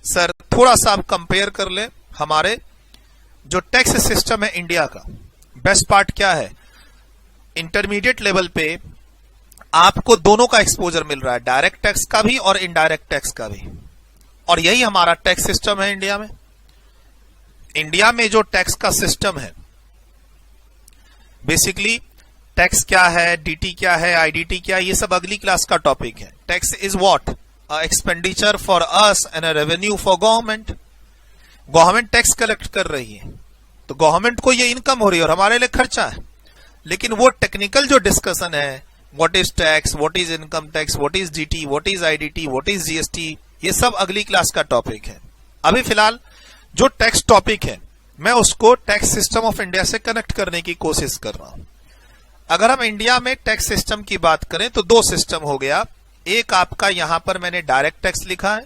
Sir थोड़ा सा आप कंपेयर कर ले, हमारे जो टैक्स सिस्टम है इंडिया का, बेस्ट पार्ट क्या है, इंटरमीडिएट लेवल पे आपको दोनों का एक्सपोजर मिल रहा है, डायरेक्ट टैक्स का भी और इनडायरेक्ट टैक्स का भी। और यही हमारा टैक्स सिस्टम है इंडिया में। इंडिया में जो टैक्स का सिस्टम है, बेसिकली टैक्स क्या है, डीटी क्या है, आईडीटी क्या है, ये सब अगली क्लास का टॉपिक है। Tax is what, expenditure for us and a revenue for government. Government tax collect कर रही है तो गवर्नमेंट को ये इनकम हो रही है और हमारे लिए खर्चा है। लेकिन वो टेक्निकल जो डिस्कशन है, what is tax, what is income tax, what is DT, what is IDT, what is GST, ये सब अगली क्लास का टॉपिक है। अभी फिलहाल जो टैक्स टॉपिक है, मैं उसको टैक्स सिस्टम ऑफ इंडिया से कनेक्ट करने की कोशिश कर रहा हूं। अगर हम इंडिया में टैक्स सिस्टम की बात करें तो दो सिस्टम हो गया, एक आपका यहां पर मैंने डायरेक्ट टैक्स लिखा है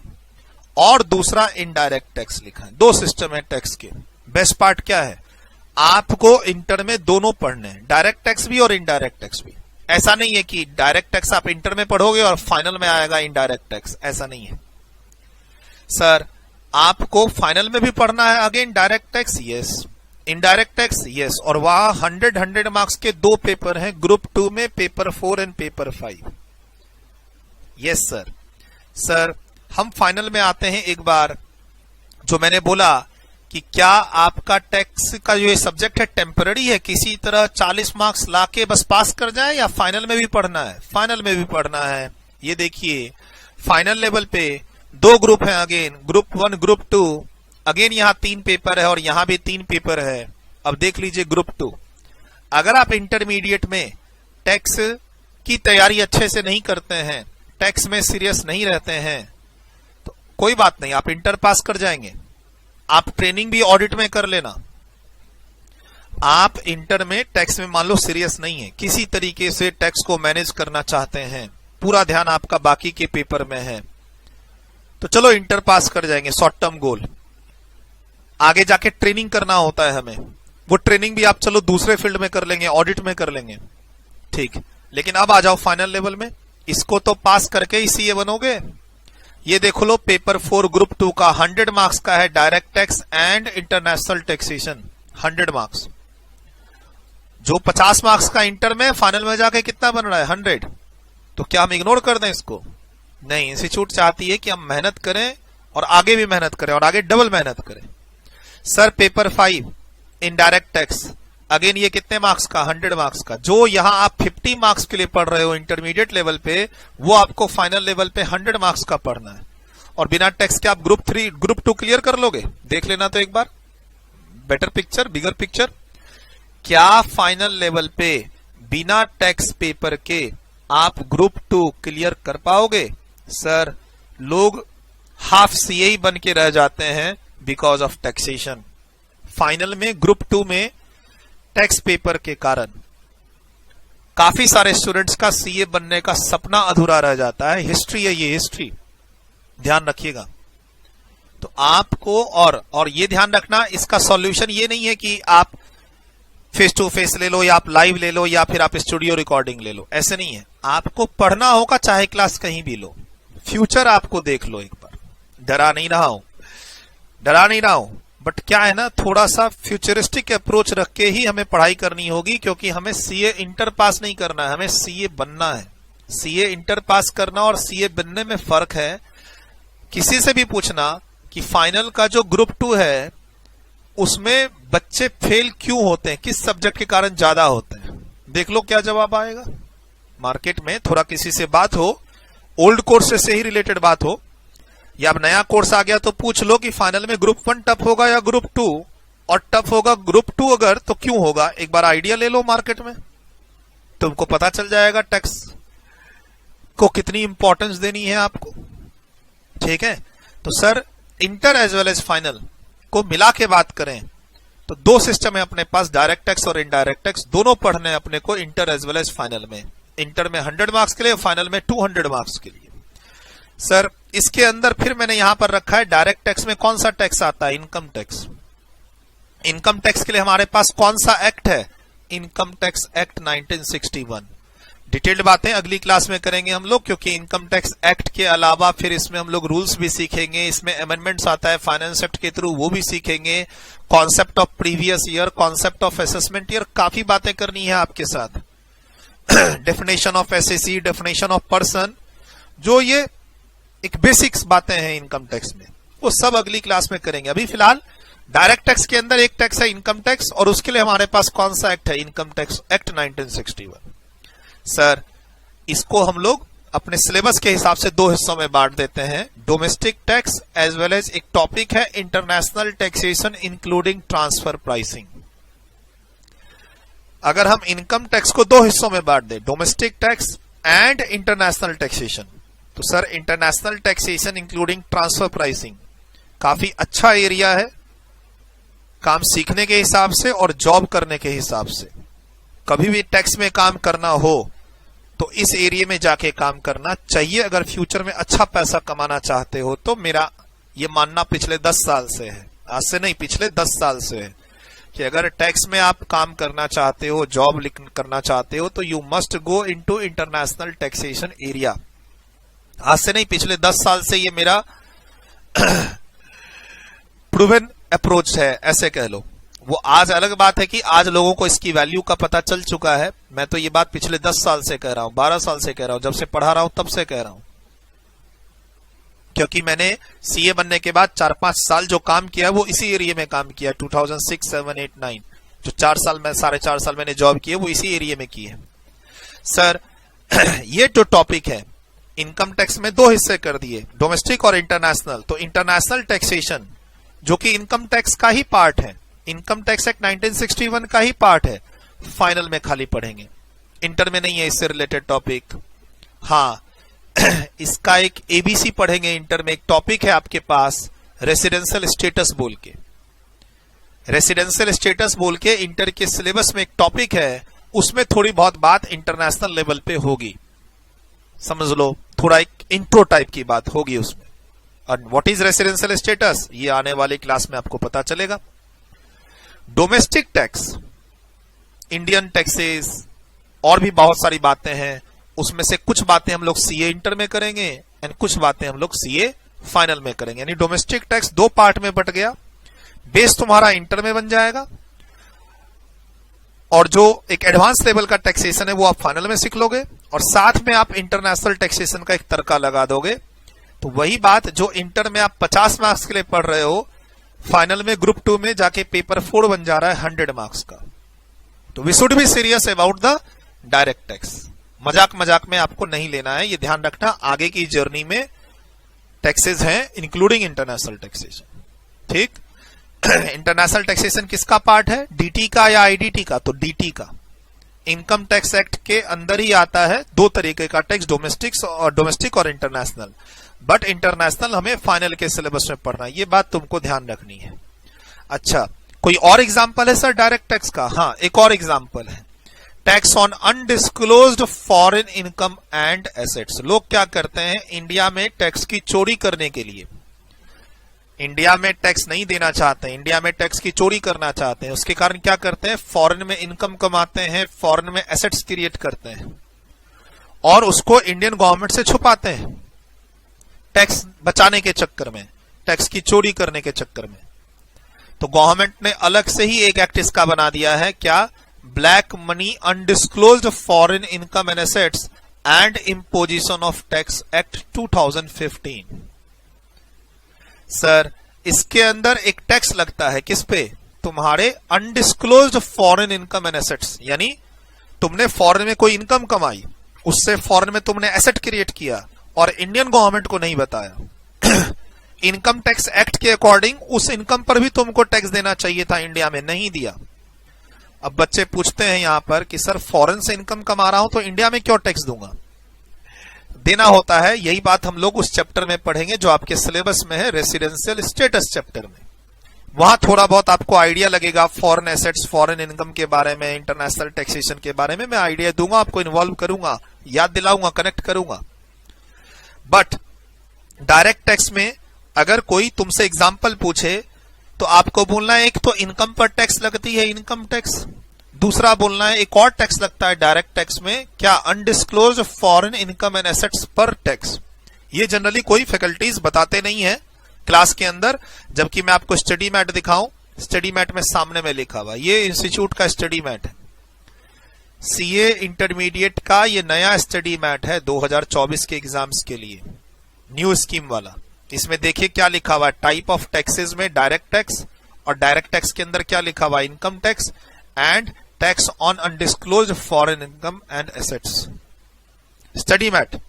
और दूसरा इनडायरेक्ट टैक्स लिखा है। दो सिस्टम है टैक्स के। बेस्ट पार्ट क्या है, आपको इंटर में दोनों पढ़ने हैं, डायरेक्ट टैक्स भी और इनडायरेक्ट टैक्स भी। ऐसा नहीं है कि डायरेक्ट टैक्स आप इंटर में पढ़ोगे और फाइनल में आएगा इनडायरेक्ट टैक्स, ऐसा नहीं है सर। आपको फाइनल में भी पढ़ना है again direct tax, yes, indirect tax, yes. और वहां 100 मार्क्स के दो पेपर हैं, ग्रुप 2 में paper 4 and paper 5, yes sir. Sir हम फाइनल में आते हैं। एक बार जो मैंने बोला कि क्या आपका टैक्स का जो ये सब्जेक्ट है टेम्पररी है, किसी तरह 40 मार्क्स लाके बस पास कर जाए, या फाइनल में भी पढ़ना है? फाइनल में भी पढ़ना है। ये देखिए फाइनल लेवल पे दो ग्रुप हैं अगेन, ग्रुप 1 ग्रुप 2। अगेन यहां 3 पेपर है और यहां भी 3 पेपर है। अब देख लीजिए ग्रुप 2, अगर आप इंटरमीडिएट में टैक्स की तैयारी अच्छे से नहीं करते हैं, टैक्स में सीरियस नहीं रहते हैं, तो कोई बात नहीं, आप इंटर पास कर जाएंगे। आप ट्रेनिंग भी ऑडिट में कर लेना। आप इंटर में टैक्स में मान लो सीरियस नहीं है, किसी तरीके से टैक्स को मैनेज करना चाहते हैं, पूरा ध्यान आपका बाकी के पेपर में है, तो चलो इंटर पास कर जाएंगे, शॉर्ट टर्म गोल। आगे जाके ट्रेनिंग करना होता है हमें, वो ट्रेनिंग भी आप चलो दूसरे फील्ड में कर लेंगे, ऑडिट में कर लेंगे, ठीक। लेकिन अब आ जाओ फाइनल लेवल में, इसको तो पास करके ही सीए बनोगे। ये देखो लो पेपर 4 ग्रुप 2 का 100 मार्क्स का है, direct tax and international taxation, 100 marks. जो 50 मार्क्स का इंटर में, फाइनल में जाके कितना बन रहा है, 100। तो क्या हम इग्नोर कर दें इसको? नहीं, इंस्टीट्यूट चाहती है कि हम मेहनत करें और आगे भी मेहनत करें और आगे डबल मेहनत करें। Sir paper 5 indirect tax, again ये कितने मार्क्स का, 100 मार्क्स का। जो यहां आप 50 मार्क्स के लिए पढ़ रहे हो इंटरमीडिएट लेवल पे, वो आपको फाइनल लेवल पे 100 मार्क्स का पढ़ना है। और बिना टैक्स के आप ग्रुप 3 ग्रुप 2 क्लियर कर लोगे? देख लेना तो एक बार बेटर पिक्चर, बिगर पिक्चर। क्या फाइनल लेवल पे बिना टैक्स पेपर के आप ग्रुप 2 क्लियर कर पाओगे? सर लोग हाफ सीए ही बन के रह जाते हैं बिकॉज ऑफ टैक्सेशन। फाइनल में ग्रुप 2 में टैक्स पेपर के कारण काफी सारे स्टूडेंट्स का सीए बनने का सपना अधूरा रह जाता है। हिस्ट्री है ये, हिस्ट्री, ध्यान रखिएगा। तो आपको और ये ध्यान रखना, इसका सॉल्यूशन ये नहीं है कि आप फेस टू फेस ले लो या आप लाइव ले लो या फिर आप स्टूडियो रिकॉर्डिंग ले लो, ऐसे नहीं है। आपको पढ़ना होगा चाहे क्लास कहीं भी लो। फ्यूचर आपको देख लो एक बार, डरा नहीं रहा हूं, बट क्या है ना, थोड़ा सा फ्यूचरिस्टिक अप्रोच रख के ही हमें पढ़ाई करनी होगी, क्योंकि हमें सीए इंटर पास नहीं करना है, हमें सीए बनना है। सीए इंटर पास करना और सीए बनने में फर्क है। किसी से भी पूछना कि फाइनल का जो ग्रुप 2 है उसमें बच्चे फेल क्यों होते हैं, किस सब्जेक्ट के कारण ज्यादा होते हैं, देख लो क्या जवाब आएगा। मार्केट में थोड़ा किसी से बात हो, ओल्ड कोर्स से ही रिलेटेड बात हो, या अब नया कोर्स आ गया तो पूछ लो कि फाइनल में ग्रुप 1 टफ होगा या ग्रुप 2, और टफ होगा ग्रुप 2 अगर तो क्यों होगा, एक बार आइडिया ले लो मार्केट में, तुमको पता चल जाएगा टैक्स को कितनी इंपॉर्टेंस देनी है आपको, ठीक है। तो sir inter as well as final को मिला के बात करें तो दो सिस्टम है अपने पास, डायरेक्ट टैक्स और इनडायरेक्ट टैक्स, दोनों पढ़ने हैं अपने को inter as well as final में। इंटर में 100 मार्क्स के लिए, फाइनल में 200 मार्क्स के लिए। सर इसके अंदर फिर मैंने यहां पर रखा है डायरेक्ट टैक्स में कौन सा टैक्स आता है, इनकम टैक्स। इनकम टैक्स के लिए हमारे पास कौन सा एक्ट है, इनकम टैक्स एक्ट 1961। डिटेल्ड बातें अगली क्लास में करेंगे हम लोग, क्योंकि इनकम टैक्स एक्ट के अलावा फिर इसमें हम लोग रूल्स भी सीखेंगे, इसमें अमेंडमेंट्स आता है फाइनेंस एक्ट के थ्रू, वो भी सीखेंगे, concept of previous year, concept of assessment year, काफी बातें करनी है आपके साथ। Definition of SSC, definition of person, जो ये एक बेसिक्स बातें हैं इनकम टैक्स में, वो सब अगली क्लास में करेंगे। अभी फिलहाल डायरेक्ट टैक्स के अंदर एक टैक्स है इनकम टैक्स, और उसके लिए हमारे पास कौन सा एक्ट है, इनकम टैक्स एक्ट 1961। सर इसको हम लोग अपने सिलेबस के हिसाब से दो हिस्सों में बांट देते हैं, domestic tax as well as एक टॉपिक है international taxation including transfer pricing. अगर हम इनकम टैक्स को दो हिस्सों में बांट दें, domestic tax and international taxation, तो sir international taxation including transfer pricing काफी अच्छा एरिया है काम सीखने के हिसाब से और जॉब करने के हिसाब से। कभी भी टैक्स में काम करना हो तो इस एरिया में जाके काम करना चाहिए, अगर फ्यूचर में अच्छा पैसा कमाना चाहते हो तो। मेरा ये मानना पिछले 10 साल से है, आज से नहीं, पिछले 10 साल से है कि अगर टैक्स में आप काम करना चाहते हो, जॉब करना चाहते हो, तो you must go into international taxation area. आज से नहीं, पिछले 10 साल से ये मेरा प्रूवन अप्रोच है, ऐसे कह लो। वो आज अलग बात है कि आज लोगों को इसकी वैल्यू का पता चल चुका है। मैं तो ये बात पिछले 10 साल से कह रहा हूं, 12 साल से कह रहा हूं, जब से पढ़ा रहा हूं तब से कह रहा हूं, क्योंकि मैंने सीए बनने के बाद 4-5 साल जो काम किया है वो इसी एरिया में काम किया। 2006, 7, 8, 9 जो 4 साल में, 4.5 साल मैंने जॉब की है वो इसी एरिया में की है। सर ये जो टॉपिक है इनकम टैक्स में दो हिस्से कर दिए, डोमेस्टिक और इंटरनेशनल। तो इंटरनेशनल टैक्सेशन जो कि इनकम टैक्स का ही पार्ट है, इनकम टैक्स एक्ट 1961 का ही पार्ट है, फाइनल में खाली पढ़ेंगे, इंटर में नहीं है इससे रिलेटेड टॉपिक। हाँ इसका एक एबीसी पढ़ेंगे इंटर में, एक टॉपिक है आपके पास रेसिडेंशियल स्टेटस बोल के, रेसिडेंशियल स्टेटस बोल के इंटर के सिलेबस में एक टॉपिक है, उसमें थोड़ी बहुत बात इंटरनेशनल लेवल पे होगी, समझ लो, थोड़ा एक इंट्रो टाइप की बात होगी उसमें। और व्हाट इज रेसिडेंशियल स्टेटस ये आने वाली क्लास में आपको पता चलेगा। डोमेस्टिक टैक्स, इंडियन टैक्सेस और भी बहुत सारी बातें हैं, उसमें से कुछ बातें हम लोग सीए इंटर में करेंगे एंड कुछ बातें हम लोग सीए फाइनल में करेंगे। यानी डोमेस्टिक टैक्स दो पार्ट में बट गया, बेस तुम्हारा इंटर में बन जाएगा और जो एक एडवांस लेवल का टैक्सेशन है वो आप फाइनल में सीख लोगे, और साथ में आप इंटरनेशनल टैक्सेशन का एक तड़का लगा दोगे। तो वही बात जो इंटर में आप 50 मार्क्स के लिए पढ़ रहे हो, फाइनल में ग्रुप 2 में जाके पेपर 4 बन जा रहा है 100 मार्क्स का। तो we should be serious about the direct tax. मजाक मजाक में आपको नहीं लेना है, ये ध्यान रखना, आगे की जर्नी में टैक्सेस हैं इंक्लूडिंग इंटरनेशनल टैक्सेशन। ठीक इंटरनेशनल टैक्सेशन किसका पार्ट है, डीटी का या आईडीटी का? तो डीटी का। इनकम टैक्स एक्ट के अंदर ही आता है दो तरीके का टैक्स, डोमेस्टिक और इंटरनेशनल, बट इंटरनेशनल हमें फाइनल के सिलेबस में पढ़ना है, ये बात तुमको ध्यान रखनी है। अच्छा, कोई और एग्जांपल है सर डायरेक्ट टैक्स का? हाँ, एक और एग्जांपल है, tax on undisclosed foreign income and assets. लोग क्या करते हैं, इंडिया में टैक्स की चोरी करने के लिए, इंडिया में टैक्स नहीं देना चाहते हैं, इंडिया में टैक्स की चोरी करना चाहते हैं, उसके कारण क्या करते हैं, फॉरेन में इनकम कमाते हैं, फॉरेन में एसेट्स क्रिएट करते हैं और उसको इंडियन गवर्नमेंट से छुपाते हैं टैक्स बचाने के चक्कर में, टैक्स की चोरी करने के चक्कर में। तो गवर्नमेंट ने अलग से ही एक एक्ट इसका बना दिया है, क्या, black money undisclosed foreign income and assets and imposition of tax act 2015। Sir इसके अंदर एक टैक्स लगता है किस पे, तुम्हारे undisclosed foreign income and assets, यानी तुमने फॉरेन में कोई इनकम कमाई, उससे फॉरेन में तुमने एसेट क्रिएट किया और इंडियन गवर्नमेंट को नहीं बताया। इनकम टैक्स एक्ट के अकॉर्डिंग उस इनकम पर भी तुमको टैक्स देना चाहिए था, इंडिया में नहीं दिया। अब बच्चे पूछते हैं यहां पर कि सर फॉरेन से इनकम कमा रहा हूं तो इंडिया में क्यों टैक्स दूंगा? देना होता है। यही बात हम लोग उस चैप्टर में पढ़ेंगे जो आपके सिलेबस में है, रेसिडेंशियल स्टेटस चैप्टर में। वहां थोड़ा बहुत आपको आइडिया लगेगा फॉरेन एसेट्स, फॉरेन इनकम के बारे में, इंटरनेशनल टैक्सेशन के बारे में। मैं आइडिया दूंगा, आपको इन्वॉल्व करूंगा, याद दिलाऊंगा, कनेक्ट करूंगा। बट डायरेक्ट टैक्स में अगर कोई तुमसे एग्जाम्पल पूछे तो आपको बोलना है, एक तो इनकम पर टैक्स लगती है, इनकम टैक्स, दूसरा बोलना है एक और टैक्स लगता है डायरेक्ट टैक्स में, क्या? Undisclosed foreign income and assets पर टैक्स। ये जनरली कोई फैकल्टीज बताते नहीं है क्लास के अंदर, जबकि मैं आपको स्टडी मैट दिखाऊं, स्टडी मैट में सामने में लिखा हुआ, ये इंस्टीट्यूट का स्टडी मैट है, सीए इंटरमीडिएट का ये नया स्टडी मैट है 2024 के एग्जाम्स के लिए, न्यू स्कीम वाला। इसमें देखिए क्या लिखा हुआ है, टाइप ऑफ टैक्सेस में डायरेक्ट टैक्स, और डायरेक्ट टैक्स के अंदर क्या लिखा हुआ है, income tax and tax on undisclosed foreign income and assets, study mat.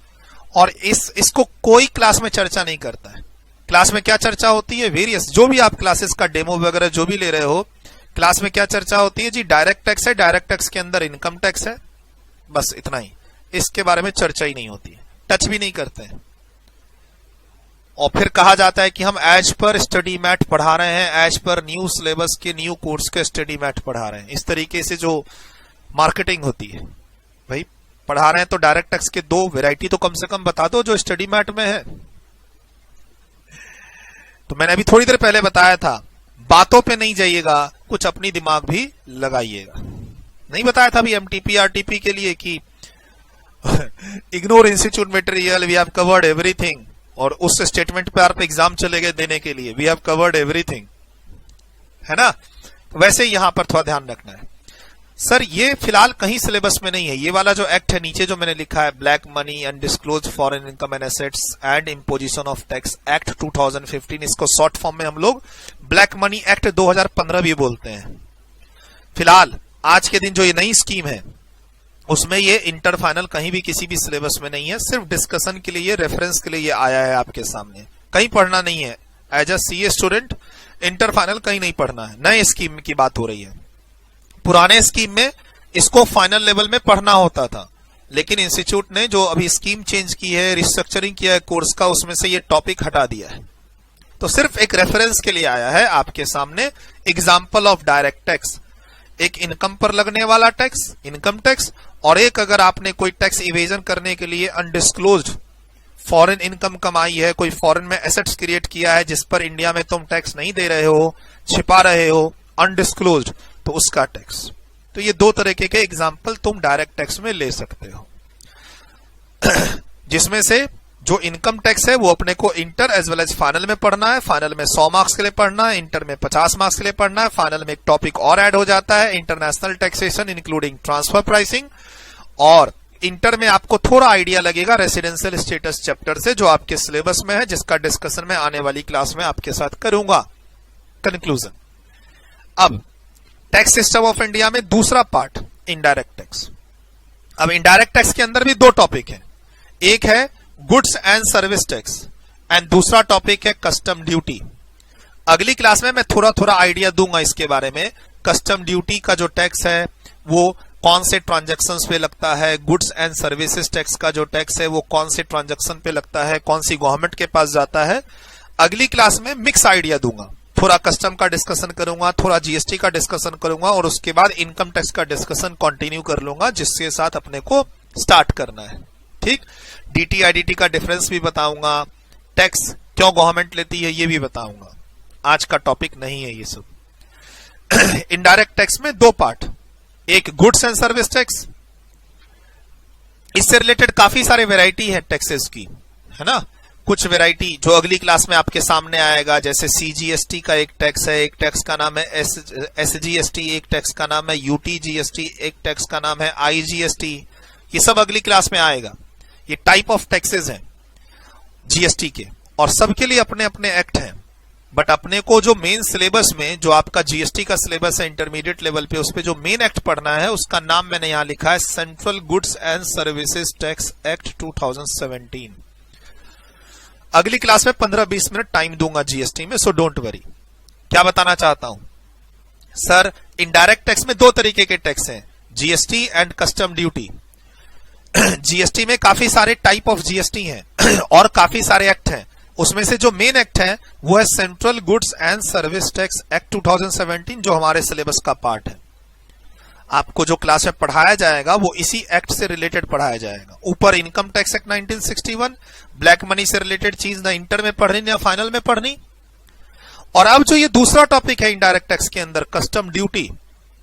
और इसको कोई क्लास में चर्चा नहीं करता है। क्लास में क्या चर्चा होती है, वेरियस, जो भी आप क्लासेस का डेमो वगैरह जो भी ले रहे हो, क्लास में क्या चर्चा होती है जी, डायरेक्ट टैक्स है, डायरेक्ट टैक्स के अंदर इनकम टैक्स है, बस इतना ही, इसके बारे में चर्चा ही नहीं होती है, टच भी नहीं करते हैं। और फिर कहा जाता है कि हम एज पर स्टडी मैट पढ़ा रहे हैं, एज पर न्यू सिलेबस के न्यू कोर्स के स्टडी मैट पढ़ा रहे हैं। इस तरीके से जो मार्केटिंग होती है, भाई पढ़ा रहे हैं तो डायरेक्ट टैक्स के दो वैरायटी तो कम से कम बता दो जो स्टडी मैट में है। तो मैंने अभी थोड़ी देर पहले बताया था, बातों पे नहीं जाइएगा, कुछ अपनी दिमाग भी लगाइएगा। नहीं बताया था अभी एमटीपी आरटीपी के लिए कि ignore institute material, we have covered everything, और उस स्टेटमेंट पे आप एग्जाम चले गए देने के लिए, वी हैव कवर्ड एवरीथिंग, है ना। वैसे यहां पर थोड़ा ध्यान रखना है। सर ये फिलहाल कहीं सिलेबस में नहीं है, ये वाला जो एक्ट है नीचे जो मैंने लिखा है, black money undisclosed foreign income and assets and imposition of tax act 2015, इसको शॉर्ट फॉर्म में हम लोग ब्लैक मनी एक्ट 2015 भी बोलते हैं। फिलहाल आज के दिन जो ये नई स्कीम है उसमें ये इंटर फाइनल कहीं भी किसी भी सिलेबस में नहीं है, सिर्फ डिस्कशन के लिए, रेफरेंस के लिए ये आया है आपके सामने, कहीं पढ़ना नहीं है। As a CA student inter final कहीं नहीं पढ़ना है, नए स्कीम की बात हो रही है। पुराने स्कीम में इसको फाइनल लेवल में पढ़ना होता था, लेकिन इंस्टीट्यूट ने जो अभी स्कीम चेंज की है, रिस्ट्रक्चरिंग किया है कोर्स का, उसमें से ये टॉपिक हटा दिया है। तो सिर्फ एक रेफरेंस के लिए आया है आपके सामने, एग्जाम्पल ऑफ डायरेक्ट टैक्स, एक इनकम पर लगने वाला टैक्स, इनकम टैक्स, और एक अगर आपने कोई टैक्स इवेजन करने के लिए अनडिस्क्लोज्ड फॉरेन इनकम कमाई है, कोई फॉरेन में एसेट्स क्रिएट किया है जिस पर इंडिया में तुम टैक्स नहीं दे रहे हो, छिपा रहे हो, अनडिस्क्लोज्ड, तो उसका टैक्स। तो ये दो तरीके के एग्जाम्पल तुम डायरेक्ट टैक्स में ले सकते हो, जिसमें से जो इनकम टैक्स है वो अपने को inter as well as final में पढ़ना है। फाइनल में 100 मार्क्स के लिए पढ़ना है, इंटर में 50 मार्क्स के लिए पढ़ना है। फाइनल में एक टॉपिक और ऐड हो जाता है, international taxation including transfer pricing, और इंटर में आपको थोड़ा आइडिया लगेगा रेसिडेंशियल स्टेटस चैप्टर से, जो आपके सिलेबस में है, जिसका डिस्कशन मैं आने वाली क्लास में आपके साथ करूंगा। कंक्लूजन, अब टैक्स सिस्टम ऑफ इंडिया में दूसरा पार्ट इनडायरेक्ट टैक्स। अब इनडायरेक्ट टैक्स के अंदर भी दो टॉपिक है, एक है goods and service tax and दूसरा टॉपिक है कस्टम ड्यूटी। अगली क्लास में मैं थोड़ा थोड़ा आइडिया दूंगा इसके बारे में। कस्टम ड्यूटी का जो टैक्स है वो कौन से ट्रांजैक्शंस पे लगता है, गुड्स एंड सर्विसेज टैक्स का जो टैक्स है वो कौन से ट्रांजैक्शन पे लगता है, कौन सी गवर्नमेंट के पास जाता है। अगली क्लास में मिक्स आइडिया दूंगा, थोड़ा कस्टम का डिस्कशन करूंगा, थोड़ा जीएसटी का डिस्कशन करूंगा, और उसके बाद इनकम टैक्स का डिस्कशन कंटिन्यू कर लूंगा, जिसके साथ अपने को स्टार्ट करना है। ठीक, डीटी आईडीटी का डिफरेंस भी बताऊंगा, टैक्स क्यों गवर्नमेंट लेती है ये भी बताऊंगा। आज का टॉपिक नहीं है ये सब। इनडायरेक्ट टैक्स में दो पार्ट, एक गुड्स एंड सर्विस टैक्स, इससे रिलेटेड काफी सारे वैरायटी है टैक्सेस की, है ना। कुछ वैरायटी जो अगली क्लास में आपके सामने आएगा, जैसे सीजीएसटी का एक टैक्स है, एक टैक्स का नाम है एसजीएसटी, एक टैक्स का नाम है यूटीजीएसटी, एक टैक्स का नाम है आईजीएसटी, ये सब अगली क्लास में आएगा। ये टाइप ऑफ टैक्सेस हैं जीएसटी के, और सबके लिए अपने अपने एक्ट हैं, बट अपने को जो मेन सिलेबस में, जो आपका जीएसटी का सिलेबस है इंटरमीडिएट लेवल पे, उस पे जो मेन एक्ट पढ़ना है उसका नाम मैंने यहां लिखा है central goods and services tax act 2017। अगली क्लास में 15-20 मिनट टाइम दूंगा जीएसटी में, सो डोंट वरी। क्या बताना चाहता हूं सर, इनडायरेक्ट टैक्स में दो तरीके के टैक्स हैं, GST and custom duty. GST में काफी सारे टाइप ऑफ जीएसटी हैं और काफी सारे एक्ट हैं, उसमें से जो मेन एक्ट है वो है central goods and service tax act 2017, जो हमारे सिलेबस का पार्ट है। आपको जो क्लास में पढ़ाया जाएगा वो इसी एक्ट से रिलेटेड पढ़ाया जाएगा। ऊपर income tax act 1961, black money से रिलेटेड चीज ना इंटर में पढ़नी ना फाइनल में पढ़नी। और अब जो ये दूसरा टॉपिक है इनडायरेक्ट टैक्स के अंदर, कस्टम ड्यूटी,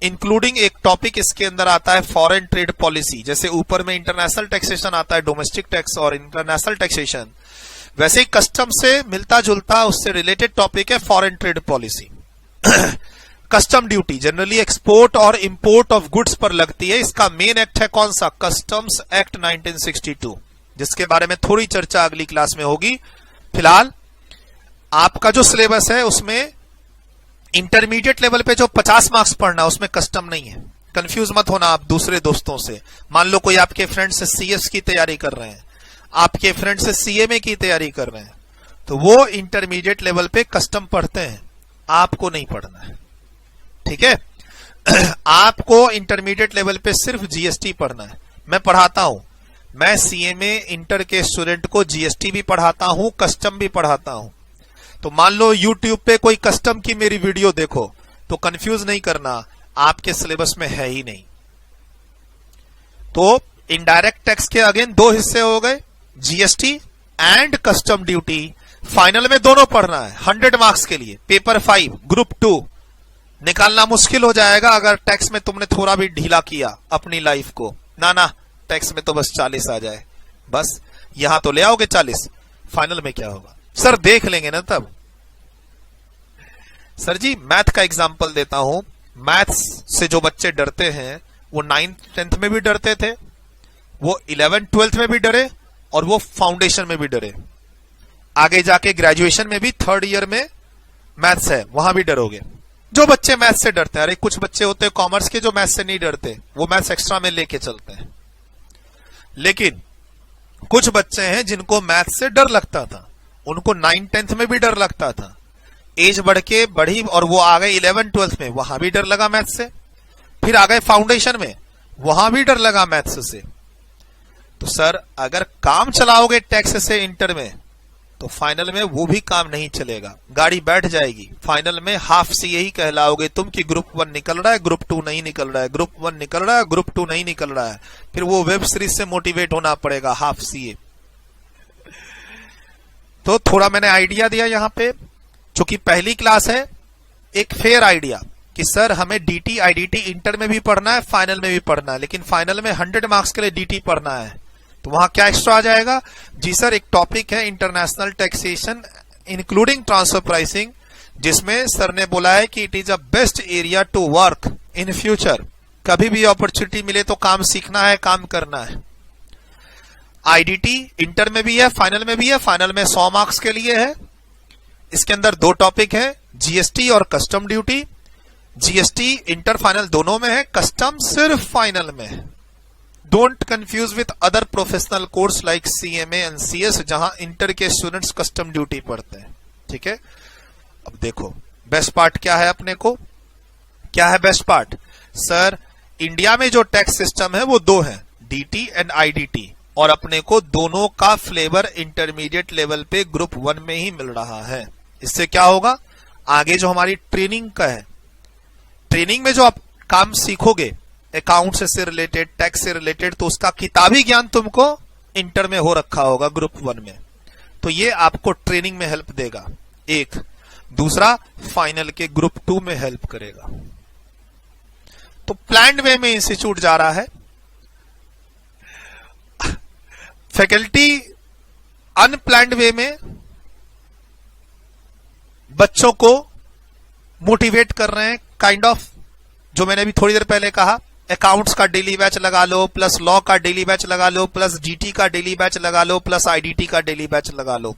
इंक्लूडिंग एक टॉपिक इसके अंदर आता है फॉरेन ट्रेड पॉलिसी। जैसे ऊपर में इंटरनेशनल टैक्सेशन आता है, डोमेस्टिक टैक्स और इंटरनेशनल टैक्सेशन, वैसे ही कस्टम से मिलता जुलता उससे रिलेटेड टॉपिक है foreign trade policy. Custom duty generally export और इंपोर्ट ऑफ गुड्स पर लगती है। इसका मेन एक्ट है कौन सा? कस्टम्स एक्ट 1962, जिसके बारे में थोड़ी चर्चा अगली क्लास में होगी। फिलहाल आपका जो सिलेबस है उसमें इंटरमीडिएट लेवल पे जो 50 मार्क्स पढ़ना उसमें कस्टम नहीं है। कंफ्यूज मत होना आप दूसरे दोस्तों से। मान लो कोई आपके फ्रेंड से सीएस की तैयारी कर रहे हैं, आपके फ्रेंड से सीएमए की तैयारी कर रहे हैं, तो वो इंटरमीडिएट लेवल पे कस्टम पढ़ते हैं, आपको नहीं पढ़ना है, ठीक है। आपको इंटरमीडिएट लेवल पे सिर्फ जीएसटी पढ़ना है। मैं पढ़ाता हूं, मैं सीएमए इंटर के स्टूडेंट को जीएसटी भी पढ़ाता हूं, कस्टम भी पढ़ाता हूं। तो मान लो यूट्यूब पे कोई कस्टम की मेरी वीडियो देखो तो कंफ्यूज नहीं करना, आपके सिलेबस में है ही नहीं। तो इनडायरेक्ट टैक्स के अगेन दो हिस्से हो गए, GST and custom duty. Final में दोनों पढ़ना है 100 मार्क्स के लिए। पेपर 5 ग्रुप 2 निकालना मुश्किल हो जाएगा अगर टैक्स में तुमने थोड़ा भी ढीला किया अपनी लाइफ को। ना टैक्स में तो बस 40 आ जाए, बस यहां तो ले आओगे 40, फाइनल में क्या होगा? सर देख लेंगे ना तब। सर जी मैथ का एग्जांपल देता हूं। मैथ्स से जो बच्चे डरते हैं वो 9th 10th में भी डरते थे, वो 11th 12th में भी डरे और वो फाउंडेशन में भी डरे। आगे जाके ग्रेजुएशन में भी 3rd ईयर में मैथ्स है, वहां भी डरोगे। जो बच्चे मैथ्स से डरते हैं, अरे कुछ बच्चे होते हैं कॉमर्स के जो मैथ्स से नहीं डरते, वो मैथ्स एक्स्ट्रा में लेके चलते हैं। लेकिन कुछ बच्चे हैं जिनको मैथ्स से डर लगता था, उनको 9th 10th में भी डर लगता था, एज बढ़ के बढ़ी और वो आ गए 11th 12th में, वहां भी डर लगा मैथ्स से। फिर आ गए फाउंडेशन में, वहां भी डर लगा मैथ्स से। तो सर अगर काम चलाओगे टैक्स से इंटर में तो फाइनल में वो भी काम नहीं चलेगा, गाड़ी बैठ जाएगी। फाइनल में हाफ सी यही कहलाओगे तुम कि ग्रुप 1 निकल रहा है, ग्रुप 2 नहीं निकल रहा है, ग्रुप 1 निकल रहा है, ग्रुप 2 नहीं निकल रहा है। फिर वो वेब सीरीज से मोटिवेट होना पड़ेगा हाफ सी। तो थोड़ा मैंने आइडिया दिया यहां पे, चूंकि पहली क्लास है, एक फेयर आइडिया कि सर हमें डीटी आईडीटी इंटर में भी पढ़ना है, फाइनल में भी पढ़ना है, लेकिन फाइनल में 100 मार्क्स के लिए डीटी पढ़ना है, तो वहां क्या एक्स्ट्रा आ जाएगा? जी सर एक टॉपिक है international taxation including transfer pricing, जिसमें सर ने बोला है कि it is a best area to work in future. कभी भी अपॉर्चुनिटी मिले तो काम सीखना है, काम करना है। आईडीटी इंटर में भी है, फाइनल में भी है। फाइनल में 100 मार्क्स के लिए है। इसके अंदर 2 टॉपिक है, जीएसटी और custom duty. GST inter final दोनों में है, कस्टम सिर्फ फाइनल में है। Don't confuse with other professional course like CMA and CS, जहां इंटर के स्टूडेंट्स कस्टम ड्यूटी पढ़ते हैं, ठीक है। अब देखो बेस्ट पार्ट क्या है अपने को, क्या है बेस्ट पार्ट? सर इंडिया में जो टैक्स सिस्टम है वो 2 है, डीटी एंड आईडीटी, और अपने को दोनों का फ्लेवर इंटरमीडिएट लेवल पे ग्रुप 1 में ही मिल रहा है। इससे क्या होगा? आगे जो हमारी ट्रेनिंग का है, ट्रेनिंग में जो आप काम सीखोगे अकाउंट्स से रिलेटेड, टैक्स से रिलेटेड, तो उसका किताबी ज्ञान तुमको इंटर में हो रखा होगा ग्रुप 1 में, तो ये आपको ट्रेनिंग में हेल्प देगा। एक दूसरा फाइनल के ग्रुप 2 में हेल्प करेगा। तो प्लान्ड वे में इंस्टीट्यूट जा रहा है। फैकल्टी अनप्लान्ड वे में बच्चों को मोटिवेट कर रहे हैं, काइंड ऑफ जो मैंने अभी थोड़ी देर पहले कहा, अकाउंट्स का डेली बैच लगा लो, प्लस लॉ का डेली बैच लगा लो, प्लस जीटी का डेली बैच लगा लो, प्लस आईडीटी का डेली बैच लगा लो।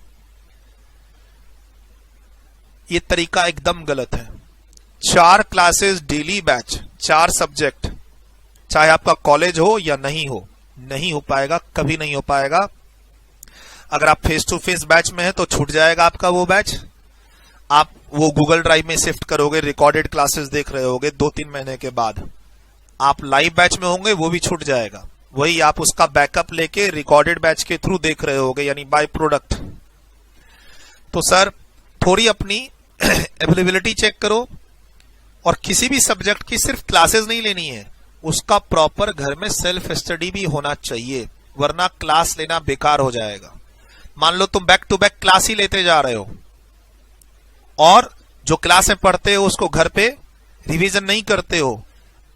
ये तरीका एकदम गलत है। 4 क्लासेस डेली बैच, 4 सब्जेक्ट, चाहे आपका कॉलेज हो या नहीं हो, नहीं हो पाएगा, कभी नहीं हो पाएगा। अगर आप फेस टू फेस बैच में है तो छूट जाएगा आपका वो बैच, आप वो गूगल ड्राइव में शिफ्ट करोगे, रिकॉर्डेड क्लासेस देख रहे होगे 2-3 महीने के बाद। आप लाइव बैच में होंगे वो भी छूट जाएगा, वही आप उसका बैकअप लेके रिकॉर्डेड बैच के थ्रू देख रहे होगे, यानी बाय प्रोडक्ट। तो सर थोड़ी अपनी अवेलेबिलिटी चेक करो, और किसी भी सब्जेक्ट की सिर्फ क्लासेस नहीं लेनी है, उसका प्रॉपर घर में सेल्फ स्टडी भी होना चाहिए, वरना क्लास लेना बेकार हो जाएगा। मान लो तुम बैक टू बैक क्लास ही लेते जा रहे हो और जो क्लास में पढ़ते हो उसको घर पे रिवीजन नहीं करते हो,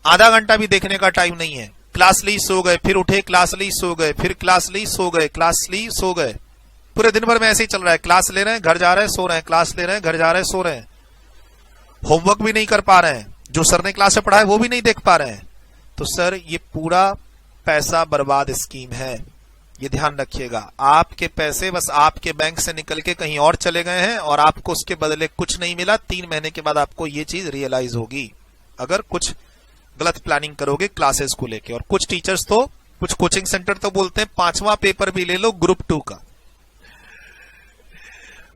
आधा घंटा भी देखने का टाइम नहीं है। क्लास ली सो गए, फिर उठे क्लास ली सो गए, फिर क्लास ली सो गए, क्लास ली सो गए। पूरे दिन भर में ऐसे ही चल रहा है, क्लास ले रहे हैं घर जा रहे हैं सो रहे हैं, क्लास ले रहे हैं घर जा रहे हैं सो रहे हैं। होमवर्क भी नहीं कर पा रहे हैं, जो सर ने क्लास में पढ़ा है वो भी नहीं देख पा रहे हैं। तो सर ये पूरा पैसा बर्बाद स्कीम है, ये ध्यान रखिएगा। आपके पैसे बस आपके बैंक से निकल के कहीं और चले गए हैं और आपको उसके बदले कुछ नहीं मिला। 3 महीने के बाद आपको ये चीज रियलाइज होगी अगर कुछ गलत प्लानिंग करोगे क्लासेस को लेके। और कुछ टीचर्स तो, कुछ कोचिंग सेंटर तो बोलते हैं 5वां पेपर भी ले लो ग्रुप 2 का।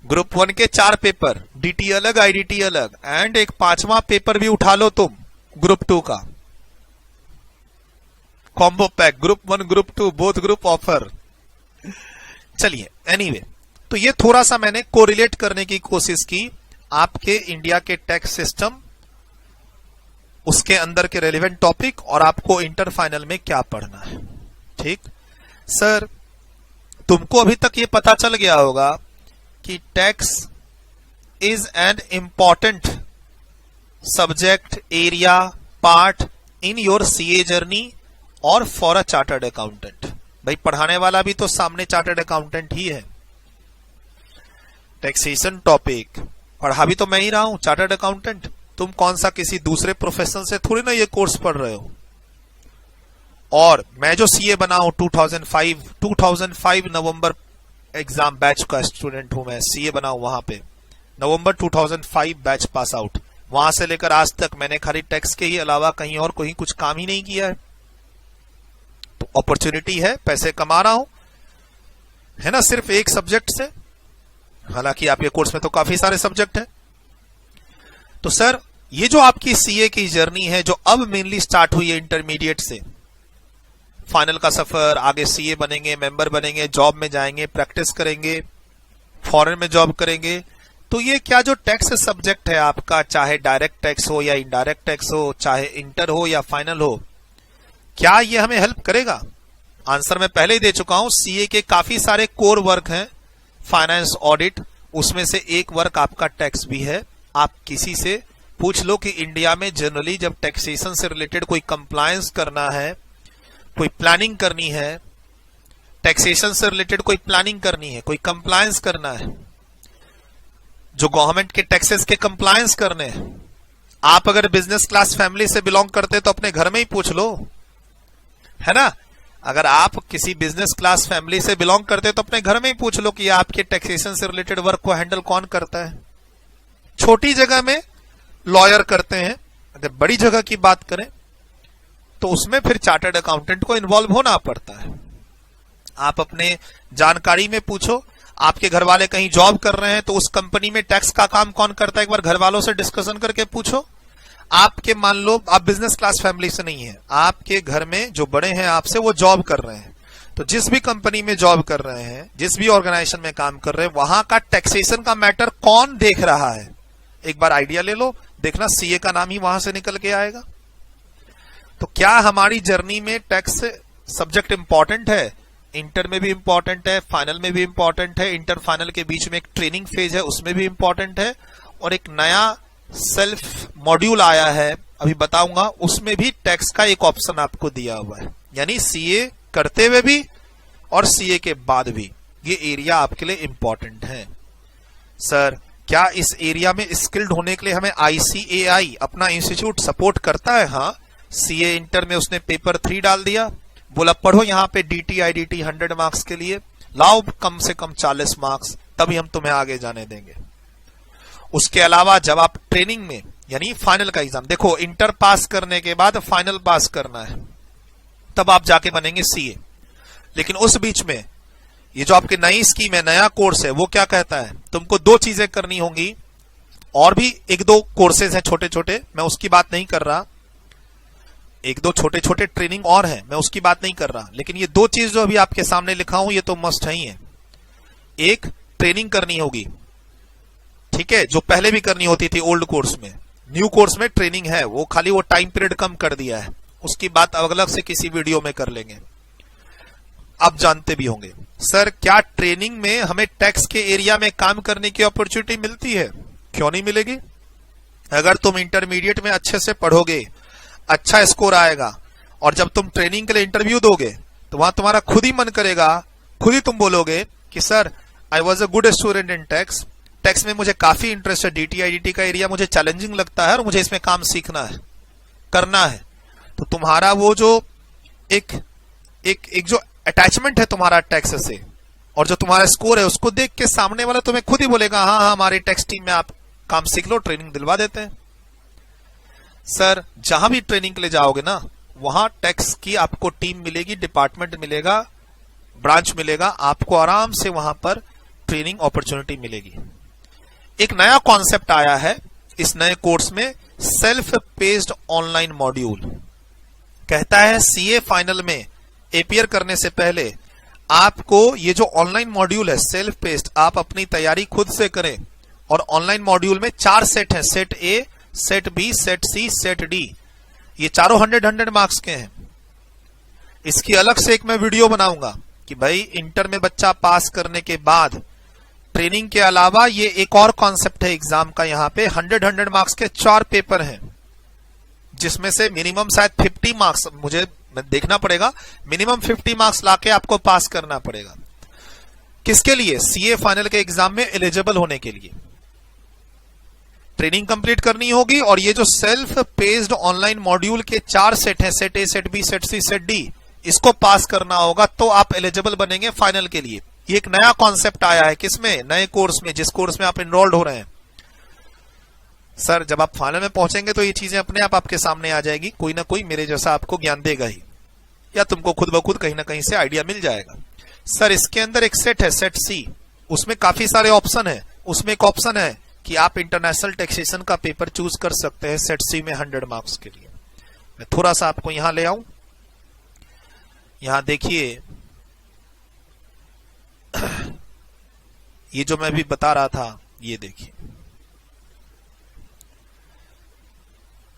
ग्रुप 1 के 4 पेपर, डीटी अलग आईडीटी अलग, एंड एक 5वां पेपर भी उठा लो तुम ग्रुप 2 का। Combo pack, group 1 group 2 both group offer. चलिए एनीवे, तो ये थोड़ा सा मैंने कोरिलेट करने की कोशिश की आपके इंडिया के टैक्स सिस्टम, उसके अंदर के रेलेवेंट टॉपिक और आपको इंटर फाइनल में क्या पढ़ना है। ठीक सर, तुमको अभी तक ये पता चल गया होगा कि tax is an important subject area part in your CA journey और फॉर अ चार्टर्ड अकाउंटेंट। भाई पढ़ाने वाला भी तो सामने चार्टर्ड अकाउंटेंट ही है। टैक्सेशन टॉपिक पढ़ा भी तो मैं ही रहा हूं, चार्टर्ड अकाउंटेंट। तुम कौन सा किसी दूसरे प्रोफेशन से थोड़ी ना ये कोर्स पढ़ रहे हो। और मैं जो सीए बना हूं 2005 नवंबर एग्जाम बैच का स्टूडेंट हूं, मैं सीए बना हूं वहां पे, नवंबर 2005 बैच पास आउट। वहां से लेकर आज तक मैंने खाली टैक्स के ही अलावा कहीं और कोई कुछ काम ही नहीं किया है। तो अपॉर्चुनिटी है, पैसे कमा रहा हूं, है ना, सिर्फ एक सब्जेक्ट से। हालांकि आपके कोर्स में तो काफी सारे सब्जेक्ट हैं। तो सर ये जो आपकी सीए की जर्नी है, जो अब मेनली स्टार्ट हुई है इंटरमीडिएट से, फाइनल का सफर, आगे सीए बनेंगे, मेंबर बनेंगे, जॉब में जाएंगे, प्रैक्टिस करेंगे, फॉरेन में जॉब करेंगे। तो ये क्या जो टैक्स सब्जेक्ट है आपका, चाहे डायरेक्ट टैक्स हो या इनडायरेक्ट टैक्स हो, चाहे इंटर हो या फाइनल हो, क्या ये हमें हेल्प करेगा? आंसर मैं पहले ही दे चुका हूं। सीए के काफी सारे कोर वर्क हैं, फाइनेंस, ऑडिट, उसमें से एक वर्क आपका टैक्स भी है। आप किसी से पूछ लो कि इंडिया में जनरली जब टैक्सेशन से रिलेटेड कोई कंप्लायंस करना है, कोई प्लानिंग करनी है, टैक्सेशन से रिलेटेड कोई प्लानिंग करनी है, कोई कंप्लायंस करना है, जो गवर्नमेंट के टैक्सेस के कंप्लायंस करने हैं। आप अगर बिजनेस क्लास फैमिली से बिलोंग करते तो अपने घर में ही पूछ लो, है ना। अगर आप किसी बिजनेस क्लास फैमिली से बिलोंग करते तो अपने घर में ही पूछ लो कि आपके टैक्सेशन से रिलेटेड वर्क को हैंडल कौन करता है। छोटी जगह में लॉयर करते हैं, अगर बड़ी जगह की बात करें तो उसमें फिर चार्टर्ड अकाउंटेंट को इन्वॉल्व होना पड़ता है। आप अपने जानकारी में पूछो, आपके घर वाले कहीं जॉब कर रहे हैं तो उस कंपनी में टैक्स का काम कौन करता है, एक बार घर वालों से डिस्कशन करके पूछो। आपके मान लो आप बिजनेस क्लास फैमिली से नहीं है, आपके घर में जो बड़े हैं आपसे, वो जॉब कर रहे हैं, तो जिस भी कंपनी में जॉब कर रहे हैं, जिस भी ऑर्गेनाइजेशन में काम कर रहे हैं, वहां का टैक्सेशन का मैटर कौन देख रहा है, एक बार आइडिया ले लो, देखना सीए का नाम ही वहां से निकल के आएगा। तो क्या हमारी जर्नी में टैक्स सब्जेक्ट इंपॉर्टेंट है? इंटर में भी इंपॉर्टेंट है, फाइनल में भी इंपॉर्टेंट है, इंटर फाइनल के बीच में एक ट्रेनिंग फेज है उसमें भी इंपॉर्टेंट है, और एक नया सेल्फ मॉड्यूल आया है अभी बताऊंगा, उसमें भी टैक्स का एक ऑप्शन आपको दिया हुआ है। यानी सीए करते हुए भी और सीए के बाद भी ये एरिया आपके लिए इंपॉर्टेंट है। सर क्या इस एरिया में स्किल्ड होने के लिए हमें आईसीएआई अपना इंस्टीट्यूट सपोर्ट करता है? हाँ, सीए इंटर में उसने पेपर 3 डाल दिया, बोला पढ़ो यहाँ पे डीटी आईडीटी 100 मार्क्स के लिए, लाओ कम से कम 40 मार्क्स, तभी हम तुम्हें आगे जाने देंगे। उसके अलावा जब आप ट्रेनिंग में, यानी फाइनल का एग्जाम, देखो इंटर पास करने के बाद फाइनल पास करना है, तब आप जाके बनेंगे सीए। लेकिन उस बीच में ये जो आपकी नई स्कीम है, नया कोर्स है, वो क्या कहता है, तुमको 2 चीजें करनी होंगी, और भी 1-2 कोर्सेज हैं छोटे छोटे, मैं उसकी बात नहीं कर रहा, 1-2 छोटे छोटे ट्रेनिंग और हैं, मैं उसकी बात नहीं कर रहा, लेकिन ये 2 चीज जो अभी आपके सामने लिखा हूं ये तो मस्ट है ही है। एक, ट्रेनिंग करनी होगी, ठीक है, जो पहले भी करनी होती थी ओल्ड कोर्स में। न्यू कोर्स में ट्रेनिंग है, वो खाली वो टाइम पीरियड कम कर दिया है, उसकी बात अलग से किसी वीडियो में कर लेंगे, आप जानते भी होंगे। सर क्या ट्रेनिंग में हमें टैक्स के एरिया में काम करने की अपॉर्चुनिटी मिलती है? क्यों नहीं मिलेगी? अगर तुम इंटरमीडिएट में अच्छे से पढ़ोगे, अच्छा स्कोर आएगा, और जब तुम ट्रेनिंग के लिए इंटरव्यू दोगे तो वहां तुम्हारा खुद ही मन करेगा, खुद ही तुम बोलोगे कि sir I was a good student in tax, tax में मुझे काफी इंटरेस्ट है, डीटी आईडीटी का एरिया मुझे चैलेंजिंग लगता है और मुझे इसमें काम सीखना है, करना है। तो तुम्हारा वो जो एक जो अटैचमेंट है तुम्हारा टैक्स से, और जो तुम्हारा स्कोर है, उसको देख के सामने वाला तुम्हें खुद ही बोलेगा हाँ हाँ हमारी टैक्स टीम में आप काम सीख लो, ट्रेनिंग दिलवा देते हैं। सर जहां भी ट्रेनिंग के लिए जाओगे ना, वहां टैक्स की आपको टीम मिलेगी, डिपार्टमेंट मिलेगा, ब्रांच मिलेगा, आपको आराम से वहां पर ट्रेनिंग अपॉर्चुनिटी मिलेगी। एक नया कॉन्सेप्ट आया है इस नए कोर्स में, सेल्फ पेस्ड ऑनलाइन मॉड्यूल। कहता है सीए फाइनल में एपीयर करने से पहले आपको ये जो ऑनलाइन मॉड्यूल है सेल्फ पेस्ड, आप अपनी तैयारी खुद से करें। और ऑनलाइन मॉड्यूल में 4 सेट हैं, set A, set B, set C, set D. ये चारों 100 मार्क्स के हैं। इसकी अलग से एक मैं वीडियो बनाऊंगा कि भाई इंटर में बच्चा पास करने के बाद ट्रेनिंग के अलावा ये एक और कॉन्सेप्ट है एग्जाम का, यहां पे 100 मार्क्स के 4 पेपर हैं, जिसमें से मिनिमम शायद 50 मार्क्स, मुझे देखना पड़ेगा, मिनिमम 50 मार्क्स लाके आपको पास करना पड़ेगा। किसके लिए? सीए फाइनल के एग्जाम में एलिजिबल होने के लिए ट्रेनिंग कंप्लीट करनी होगी। और ये जो सेल्फ पेस्ड ऑनलाइन मॉड्यूल के 4 सेट हैं, set A, set B, set C, set D, इसको पास करना होगा तो आप एलिजिबल बनेंगे फाइनल के लिए। ये एक नया कॉन्सेप्ट आया है, किसमें? नए कोर्स में, जिस कोर्स में आप एनरोल्ड हो रहे हैं। सर जब आप फाइनल में पहुंचेंगे तो ये चीजें अपने आप आपके सामने आ जाएगी, कोई ना कोई मेरे जैसा आपको ज्ञान देगा ही, या तुमको खुद ब खुद कहीं ना कहीं से आइडिया मिल जाएगा। सर इसके अंदर एक सेट है, सेट सी, उसमें काफी सारे ऑप्शन है। उसमें एक ऑप्शन है कि आप इंटरनेशनल टैक्सेशन का पेपर चूज कर सकते हैं सेट सी में 100 मार्क्स के लिए। मैं थोड़ा सा आपको यहां ले आऊं, यहां देखिए ये जो मैं भी बता रहा था, ये देखिए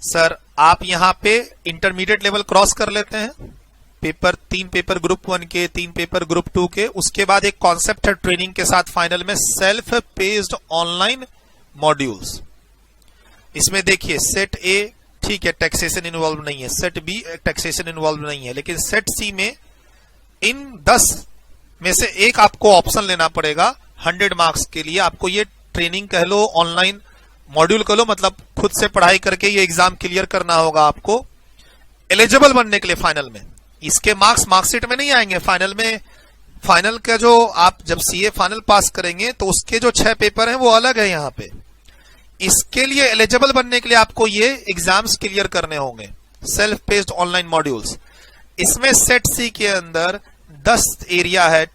सर, आप यहां पे इंटरमीडिएट लेवल क्रॉस कर लेते हैं, पेपर 3 पेपर ग्रुप 1 के, 3 पेपर ग्रुप 2 के। उसके बाद एक कॉन्सेप्ट है ट्रेनिंग के साथ फाइनल में, सेल्फ पेस्ड ऑनलाइन मॉड्यूल्स। इसमें देखिए सेट ए ठीक है, टैक्सेशन इन्वॉल्व नहीं है, सेट बी टैक्सेशन इन्वॉल्व नहीं है, लेकिन सेट सी में इन 10 में से एक आपको ऑप्शन लेना पड़ेगा 100 मार्क्स के लिए। आपको ये ट्रेनिंग कह लो, ऑनलाइन मॉड्यूल कह लो, मतलब खुद से पढ़ाई करके ये एग्जाम क्लियर करना होगा आपको एलिजिबल बनने के लिए फाइनल में। इसके मार्क्स मार्कशीट में नहीं आएंगे फाइनल में। फाइनल का जो आप जब सीए फाइनल पास करेंगे तो उसके जो 6 पेपर हैं वो अलग है यहाँ पे। इसके लिए एलिजिबल बनने के लिए आपको ये एग्जाम्स क्लियर करने होंगे, सेल्फ पेस्ड ऑनलाइन मॉड्यूल्स। इसमें सेट सी के अंदर 10 एरिया है,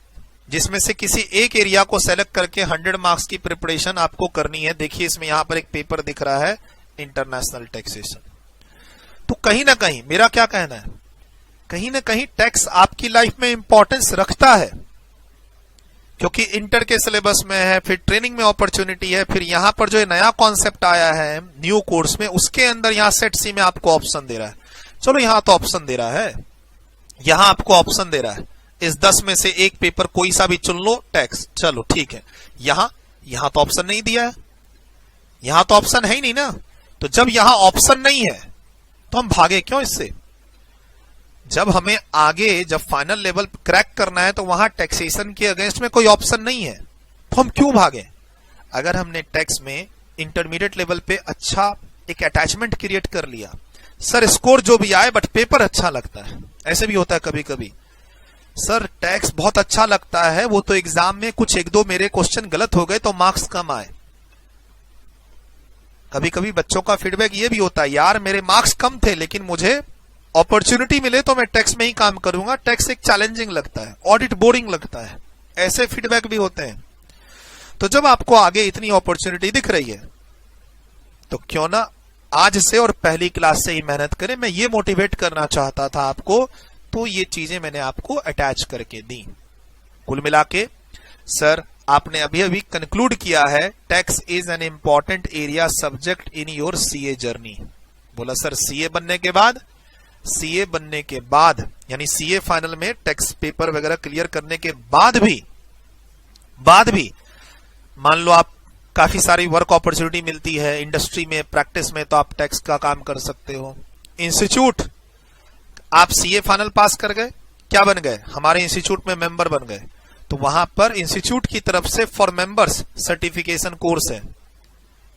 जिसमें से किसी एक एरिया को सेलेक्ट करके 100 मार्क्स की प्रिपरेशन आपको करनी है। देखिए इसमें यहां पर एक पेपर दिख रहा है, इंटरनेशनल टैक्सेशन। तो कहीं ना कहीं मेरा क्या कहना है, कहीं ना कहीं टैक्स आपकी लाइफ में इंपॉर्टेंस रखता है, क्योंकि इंटर के सिलेबस में है, फिर ट्रेनिंग में अपॉर्चुनिटी है, फिर यहां पर जो नया कॉन्सेप्ट आया है न्यू कोर्स में, उसके अंदर यहां सेट सी में आपको ऑप्शन दे रहा है। चलो यहां तो ऑप्शन दे रहा है, यहां आपको ऑप्शन दे रहा है इस 10 में से एक पेपर कोई सा भी चुन लो टैक्स, चलो ठीक है। यहां तो ऑप्शन नहीं दिया है, यहां तो ऑप्शन है ही नहीं ना। तो जब यहां ऑप्शन नहीं है तो हम भागे क्यों इससे? जब हमें आगे जब फाइनल लेवल क्रैक करना है तो वहां टैक्सेशन के अगेंस्ट में कोई ऑप्शन नहीं है, तो हम क्यों भागे? अगर हमने टैक्स में इंटरमीडिएट लेवल पे अच्छा एक अटैचमेंट क्रिएट कर लिया, सर स्कोर जो भी आए बट पेपर अच्छा लगता है, ऐसे भी होता है कभी कभी, सर टैक्स बहुत अच्छा लगता है, वो तो एग्जाम में कुछ 1-2 मेरे क्वेश्चन गलत हो गए तो मार्क्स कम आए। कभी कभी बच्चों का फीडबैक ये भी होता है, यार मेरे मार्क्स कम थे लेकिन मुझे अपॉर्चुनिटी मिले तो मैं टैक्स में ही काम करूंगा, टैक्स एक चैलेंजिंग लगता है, ऑडिट बोरिंग लगता है, ऐसे फीडबैक भी होते हैं। तो जब आपको आगे इतनी अपॉर्चुनिटी दिख रही है तो क्यों ना आज से और पहली क्लास से ही मेहनत करें। मैं ये मोटिवेट करना चाहता था आपको, तो ये चीजें मैंने आपको अटैच करके दी। कुल मिला के सर आपने अभी अभी कंक्लूड किया है, tax is an important area subject in your CA journey. बोला सर सीए बनने के बाद यानी सीए फाइनल में टैक्स पेपर वगैरह क्लियर करने के बाद भी मान लो आप काफी सारी वर्क अपॉर्चुनिटी मिलती है इंडस्ट्री में, प्रैक्टिस में, तो आप टैक्स का काम कर सकते हो। इंस्टीट्यूट, आप सीए फाइनल पास कर गए, क्या बन गए, हमारे इंस्टीट्यूट में मेंबर बन गए, तो वहां पर इंस्टीट्यूट की तरफ से फॉर मेंबर्स सर्टिफिकेशन कोर्स है।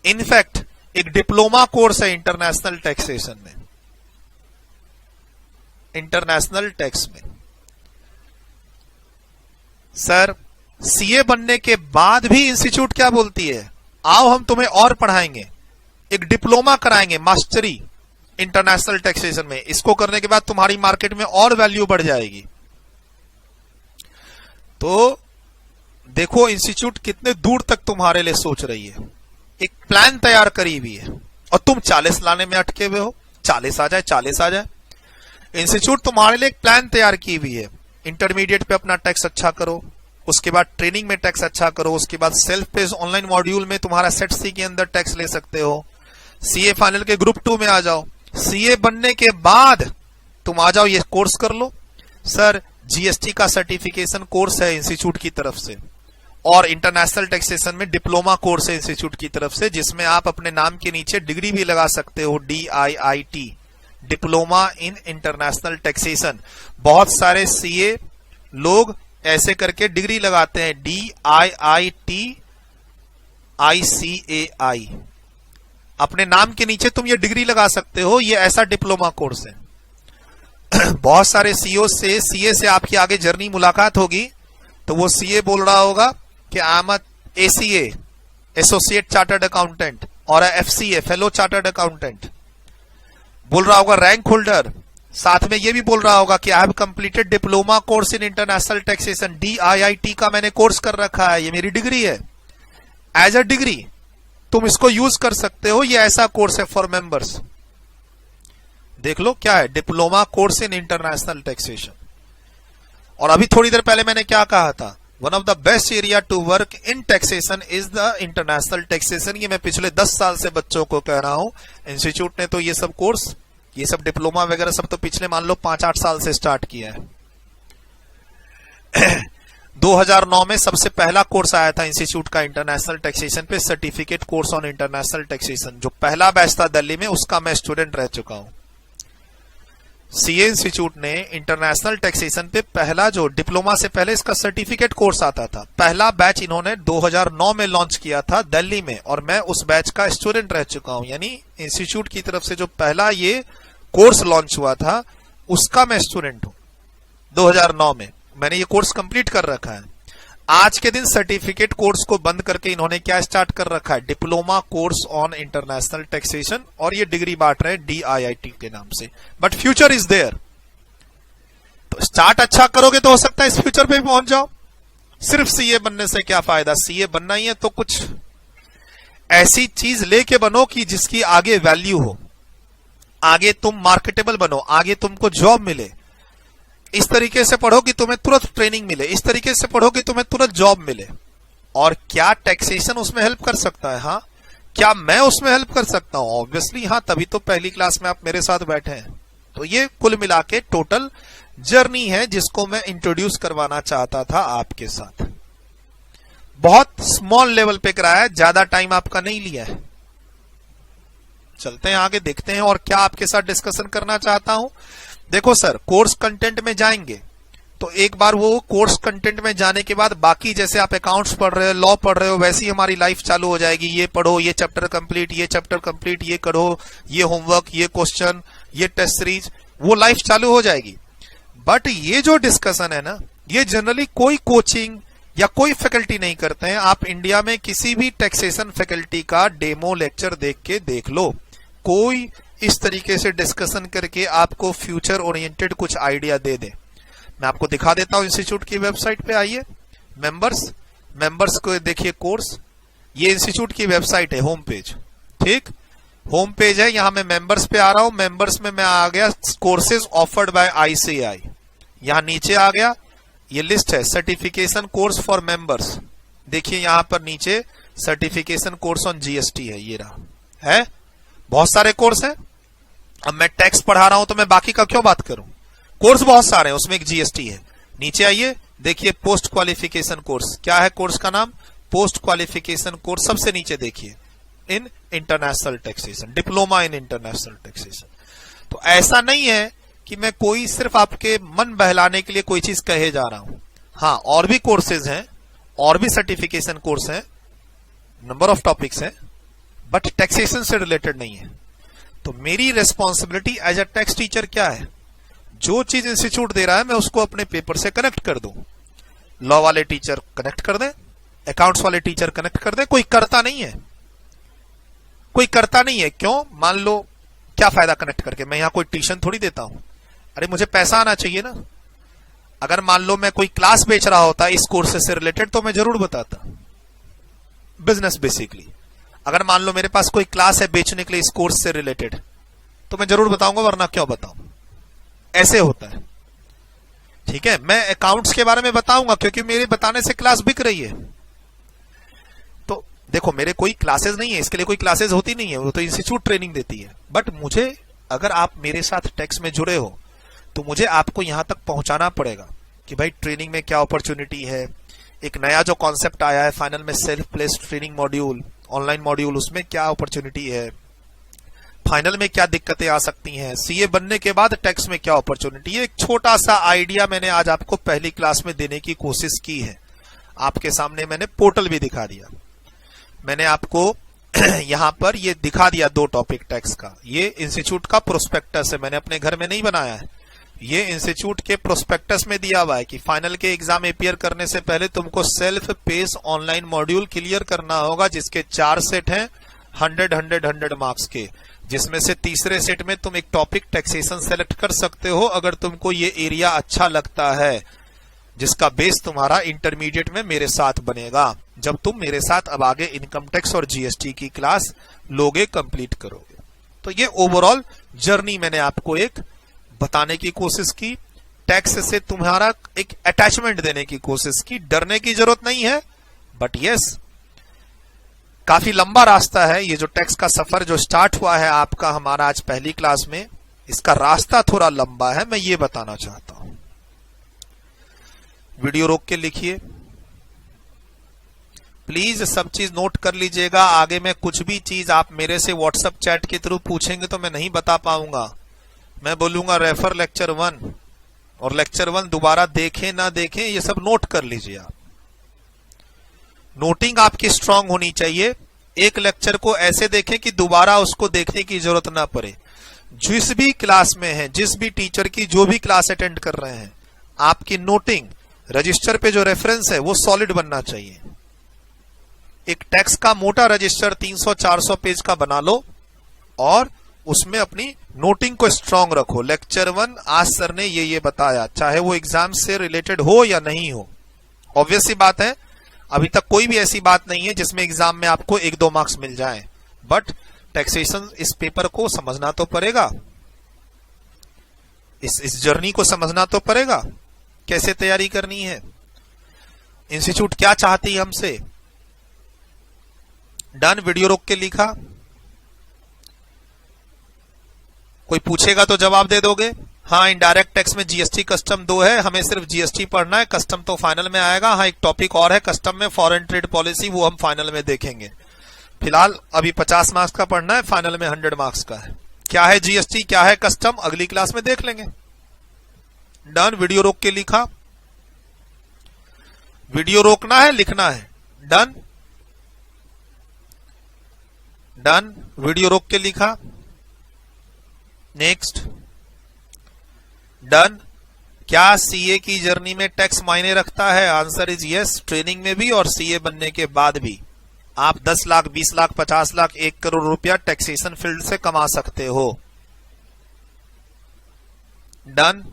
इनफैक्ट एक डिप्लोमा कोर्स है इंटरनेशनल टैक्सेशन में, इंटरनेशनल टैक्स में। सर सीए बनने के बाद भी इंस्टीट्यूट क्या बोलती है, आओ हम तुम्हें और पढ़ाएंगे, एक डिप्लोमा कराएंगे मास्टरी इंटरनेशनल टैक्सेशन में। इसको करने के बाद तुम्हारी मार्केट में और वैल्यू बढ़ जाएगी। तो देखो इंस्टीट्यूट कितने दूर तक तुम्हारे लिए सोच रही है, एक प्लान तैयार करी हुई है, और तुम 40 लाने में अटके हुए हो, 40 आ जाए 40 आ जाए। इंस्टीट्यूट तुम्हारे लिए एक प्लान तैयार की हुई है, इंटरमीडिएट पे अपना टैक्स अच्छा करो, उसके बाद ट्रेनिंग में टैक्स अच्छा करो, उसके बाद सेल्फ पेज ऑनलाइन मॉड्यूल में तुम्हारा सेट सी के अंदर टैक्स ले सकते हो, सीए फाइनल के ग्रुप 2 में आ जाओ, सीए बनने के बाद तुम आ जाओ ये कोर्स कर लो। सर जीएसटी का सर्टिफिकेशन कोर्स है इंस्टीट्यूट की तरफ से, और इंटरनेशनल टैक्सेशन में डिप्लोमा कोर्स है इंस्टीट्यूट की तरफ से, जिसमें आप अपने नाम के नीचे डिग्री भी लगा सकते हो, DIIT, diploma in international taxation. बहुत सारे सीए लोग ऐसे करके डिग्री लगाते हैं, DIIT-ICAI, अपने नाम के नीचे तुम ये डिग्री लगा सकते हो, ये ऐसा डिप्लोमा कोर्स है। बहुत सारे सीओ से, सीए से आपकी आगे जर्नी मुलाकात होगी, तो वो सीए बोल रहा होगा कि I am ACA, associate chartered accountant, और FCA, फेलो चार्टर्ड अकाउंटेंट बोल रहा होगा, रैंक होल्डर, साथ में ये भी बोल रहा होगा कि I have completed diploma course in international taxation, DIIT का मैंने कोर्स कर रखा है, ये मेरी डिग्री है, एज अ डिग्री तुम इसको यूज कर सकते हो, ये ऐसा कोर्स है फॉर मेंबर्स। देख लो क्या है, diploma course in international taxation. और अभी थोड़ी देर पहले मैंने क्या कहा था, one of the best area to work in taxation is the international taxation. ये मैं पिछले 10 साल से बच्चों को कह रहा हूं। इंस्टीट्यूट ने तो ये सब कोर्स, ये सब डिप्लोमा वगैरह सब तो पिछले मान लो 5-8 साल से स्टार्ट किया है। 2009 में सबसे पहला कोर्स आया था इंस्टीट्यूट का इंटरनेशनल टैक्सेशन पे, certificate course on international taxation, जो पहला बैच था दिल्ली में, उसका मैं स्टूडेंट रह चुका हूं। सीए इंस्टीट्यूट ने इंटरनेशनल टैक्सेशन पे पहला, जो डिप्लोमा से पहले इसका सर्टिफिकेट कोर्स आता था, पहला बैच इन्होंने 2009 में लॉन्च किया था दिल्ली में, और मैं उस बैच का स्टूडेंट रह चुका हूं। यानी इंस्टीट्यूट की तरफ से जो पहला ये कोर्स लॉन्च हुआ था उसका मैं स्टूडेंट हूं। 2009 में मैंने ये कोर्स कंप्लीट कर रखा है। आज के दिन सर्टिफिकेट कोर्स को बंद करके इन्होंने क्या स्टार्ट कर रखा है, diploma course on international taxation, और ये डिग्री बांट रहे हैं DIIT के नाम से। बट फ्यूचर इज देयर, तो स्टार्ट अच्छा करोगे तो हो सकता है इस फ्यूचर पे पहुंच जाओ। सिर्फ सीए बनने से क्या फायदा, सीए बनना ही है तो कुछ ऐसी चीज लेके बनो कि जिसकी आगे वैल्यू हो, आगे तुम मार्केटेबल बनो, आगे तुमको जॉब मिले। इस तरीके से पढ़ो कि तुम्हें तुरंत ट्रेनिंग मिले, इस तरीके से पढ़ो कि तुम्हें तुरंत जॉब मिले। और क्या टैक्सेशन उसमें हेल्प कर सकता है, हाँ क्या मैं उसमें हेल्प कर सकता हूं, ऑब्वियसली हाँ, तभी तो पहली क्लास में आप मेरे साथ बैठे हैं। तो ये कुल मिला के टोटल जर्नी है जिसको मैं इंट्रोड्यूस करवाना चाहता था आपके साथ। बहुत स्मॉल लेवल पे कराया है, ज्यादा टाइम आपका नहीं लिया है। चलते हैं आगे, देखते हैं और क्या आपके साथ डिस्कशन करना चाहता हूं। देखो सर, कोर्स कंटेंट में जाएंगे तो एक बार वो कोर्स कंटेंट में जाने के बाद बाकी, जैसे आप अकाउंट्स पढ़ रहे हो, लॉ पढ़ रहे हो, वैसी हमारी लाइफ चालू हो जाएगी। ये पढ़ो, ये चैप्टर कंप्लीट, ये चैप्टर कंप्लीट, ये करो, ये होमवर्क, ये क्वेश्चन, ये टेस्ट सीरीज, वो लाइफ चालू हो जाएगी। बट ये जो डिस्कशन है ना, ये जनरली कोई कोचिंग या कोई फैकल्टी नहीं करते हैं। आप इंडिया में किसी भी टैक्सेशन फैकल्टी का डेमो लेक्चर देख के देख लो, कोई इस तरीके से डिस्कशन करके आपको फ्यूचर ओरिएंटेड कुछ आइडिया दे दे। मैं आपको दिखा देता हूं इंस्टीट्यूट की वेबसाइट पे, आइए। मेंबर्स को देखिए कोर्स, ये इंस्टीट्यूट की वेबसाइट है, होम पेज, ठीक, होम पेज है। यहां मैं मेंबर्स पे आ रहा हूं, मेंबर्स में मैं आ गया कोर्सेज ऑफर्ड बाय ICAI, यहां नीचे आ गया, ये लिस्ट है सर्टिफिकेशन कोर्स फॉर मेंबर्स। देखिए यहां पर नीचे सर्टिफिकेशन कोर्स ऑन GST है, ये रहा है, बहुत सारे कोर्स हैं। अब मैं टैक्स पढ़ा रहा हूं तो मैं बाकी का क्यों बात करूं, कोर्स बहुत सारे हैं, उसमें एक GST है। नीचे आइए, देखिए पोस्ट क्वालिफिकेशन कोर्स, क्या है कोर्स का नाम, पोस्ट क्वालिफिकेशन कोर्स, सबसे नीचे देखिए, इन international taxation, diploma in international taxation. तो ऐसा नहीं है कि मैं कोई सिर्फ आपके मन बहलाने के लिए कोई चीज कहे जा रहा हूं। हाँ, और भी कोर्सेज हैं, और भी सर्टिफिकेशन कोर्स हैं, नंबर ऑफ टॉपिक्स हैं, बट टैक्सेशन से रिलेटेड नहीं है। तो मेरी responsibility as a tax teacher क्या है? जो चीज इंस्टीट्यूट दे रहा है मैं उसको अपने पेपर से कनेक्ट कर दूं। लॉ वाले टीचर कनेक्ट कर दें, अकाउंट्स वाले टीचर कनेक्ट कर दें, कोई करता नहीं है, कोई करता नहीं है। क्यों? मान लो क्या फायदा कनेक्ट करके, मैं यहां कोई ट्यूशन थोड़ी देता हूं। अरे मुझे पैसा आना चाहिए ना। अगर मान लो मैं कोई क्लास बेच रहा होता इस कोर्स से रिलेटेड तो मैं जरूर बताता, बिजनेस बेसिकली। अगर मान लो मेरे पास कोई क्लास है बेचने के लिए इस कोर्स से रिलेटेड तो मैं जरूर बताऊंगा, वरना क्यों बताऊं। ऐसे होता है, ठीक है। मैं अकाउंट्स के बारे में बताऊंगा क्योंकि मेरे बताने से क्लास बिक रही है। तो देखो, मेरे कोई क्लासेस नहीं है, इसके लिए कोई क्लासेस होती नहीं है, वो तो इंस्टीट्यूट ट्रेनिंग देती है। बट मुझे, अगर आप मेरे साथ टैक्स में जुड़े हो तो मुझे आपको यहां तक पहुंचाना पड़ेगा कि भाई ट्रेनिंग में क्या अपॉर्चुनिटी है, एक नया जो कॉन्सेप्ट आया है फाइनल में self placed training module, online module, उसमें क्या अपॉर्चुनिटी है, फाइनल में क्या दिक्कतें आ सकती हैं, सीए बनने के बाद टैक्स में क्या अपॉर्चुनिटी है। एक छोटा सा आइडिया मैंने आज आपको पहली क्लास में देने की कोशिश की है। आपके सामने मैंने पोर्टल भी दिखा दिया, मैंने आपको यहां पर ये दिखा दिया 2 टॉपिक टैक्स का। ये इंस्टीट्यूट का प्रोस्पेक्टस है, मैंने अपने घर में नहीं बनाया है, ये इंस्टीट्यूट के प्रोस्पेक्टस में दिया हुआ है कि फाइनल के एग्जाम अपियर करने से पहले तुमको self pace online module clear करना होगा, जिसके 4 सेट हैं 100 मार्क्स के, जिसमें से तीसरे सेट में तुम एक टॉपिक टैक्सेशन सेलेक्ट कर सकते हो अगर तुमको ये एरिया अच्छा लगता है, जिसका बेस तुम्हारा इंटरमीडिएट में मेरे साथ बनेगा जब तुम मेरे साथ अब आगे इनकम टैक्स और जीएसटी की क्लास लोगे, कंप्लीट करोगे। तो ये ओवरऑल जर्नी मैंने आपको एक बताने की कोशिश की, टैक्स से तुम्हारा एक अटैचमेंट देने की कोशिश की। डरने की जरूरत नहीं है, बट यस, काफी लंबा रास्ता है। ये जो टैक्स का सफर जो स्टार्ट हुआ है आपका हमारा आज पहली क्लास में, इसका रास्ता थोड़ा लंबा है, मैं ये बताना चाहता हूं। वीडियो रोक के लिखिए प्लीज, सब चीज नोट कर लीजिएगा। आगे में कुछ भी चीज आप मेरे से व्हाट्सएप चैट के थ्रू पूछेंगे तो मैं नहीं बता पाऊंगा। मैं बोलूंगा रेफर लेक्चर 1, और लेक्चर 1 दोबारा देखें ना देखें ये सब नोट कर लीजिए आप। नोटिंग आपकी स्ट्रांग होनी चाहिए। एक लेक्चर को ऐसे देखें कि दोबारा उसको देखने की जरूरत ना पड़े। जिस भी क्लास में है, जिस भी टीचर की जो भी क्लास अटेंड कर रहे हैं, आपकी नोटिंग रजिस्टर पे जो रेफरेंस है वो सॉलिड बनना चाहिए। एक टैक्स का मोटा रजिस्टर 300-400 पेज का बना लो और उसमें अपनी नोटिंग को स्ट्रांग रखो। लेक्चर 1 आज सर ने ये बताया, चाहे वो एग्जाम से रिलेटेड हो या नहीं हो। ऑब्वियस सी बात है, अभी तक कोई भी ऐसी बात नहीं है जिसमें एग्जाम में आपको 1-2 मार्क्स मिल जाएं, बट टैक्सेशन इस पेपर को समझना तो पड़ेगा, इस जर्नी को समझना तो पड़ेगा, कैसे तैयारी करनी है, इंस्टीट्यूट क्या चाहती है हमसे। डन, वीडियो रोक के लिखा। कोई पूछेगा तो जवाब दे दोगे? हाँ, इनडायरेक्ट टैक्स में जीएसटी कस्टम 2 है, हमें सिर्फ जीएसटी पढ़ना है, कस्टम तो फाइनल में आएगा। हाँ, एक टॉपिक और है कस्टम में, फॉरेन ट्रेड पॉलिसी, वो हम फाइनल में देखेंगे। फिलहाल अभी 50 मार्क्स का पढ़ना है, फाइनल में 100 मार्क्स का है। क्या है जीएसटी, क्या है कस्टम, अगली क्लास में देख लेंगे। डन, वीडियो रोक के लिखा। वीडियो रोकना है, लिखना है। डन डन, वीडियो रोक के लिखा। नेक्स्ट। डन। क्या सीए की जर्नी में टैक्स मायने रखता है? आंसर इज यस, ट्रेनिंग में भी और सीए बनने के बाद भी। आप 10 लाख, 20 लाख, 50 लाख, 1 करोड़ रुपया टैक्सेशन फील्ड से कमा सकते हो। डन,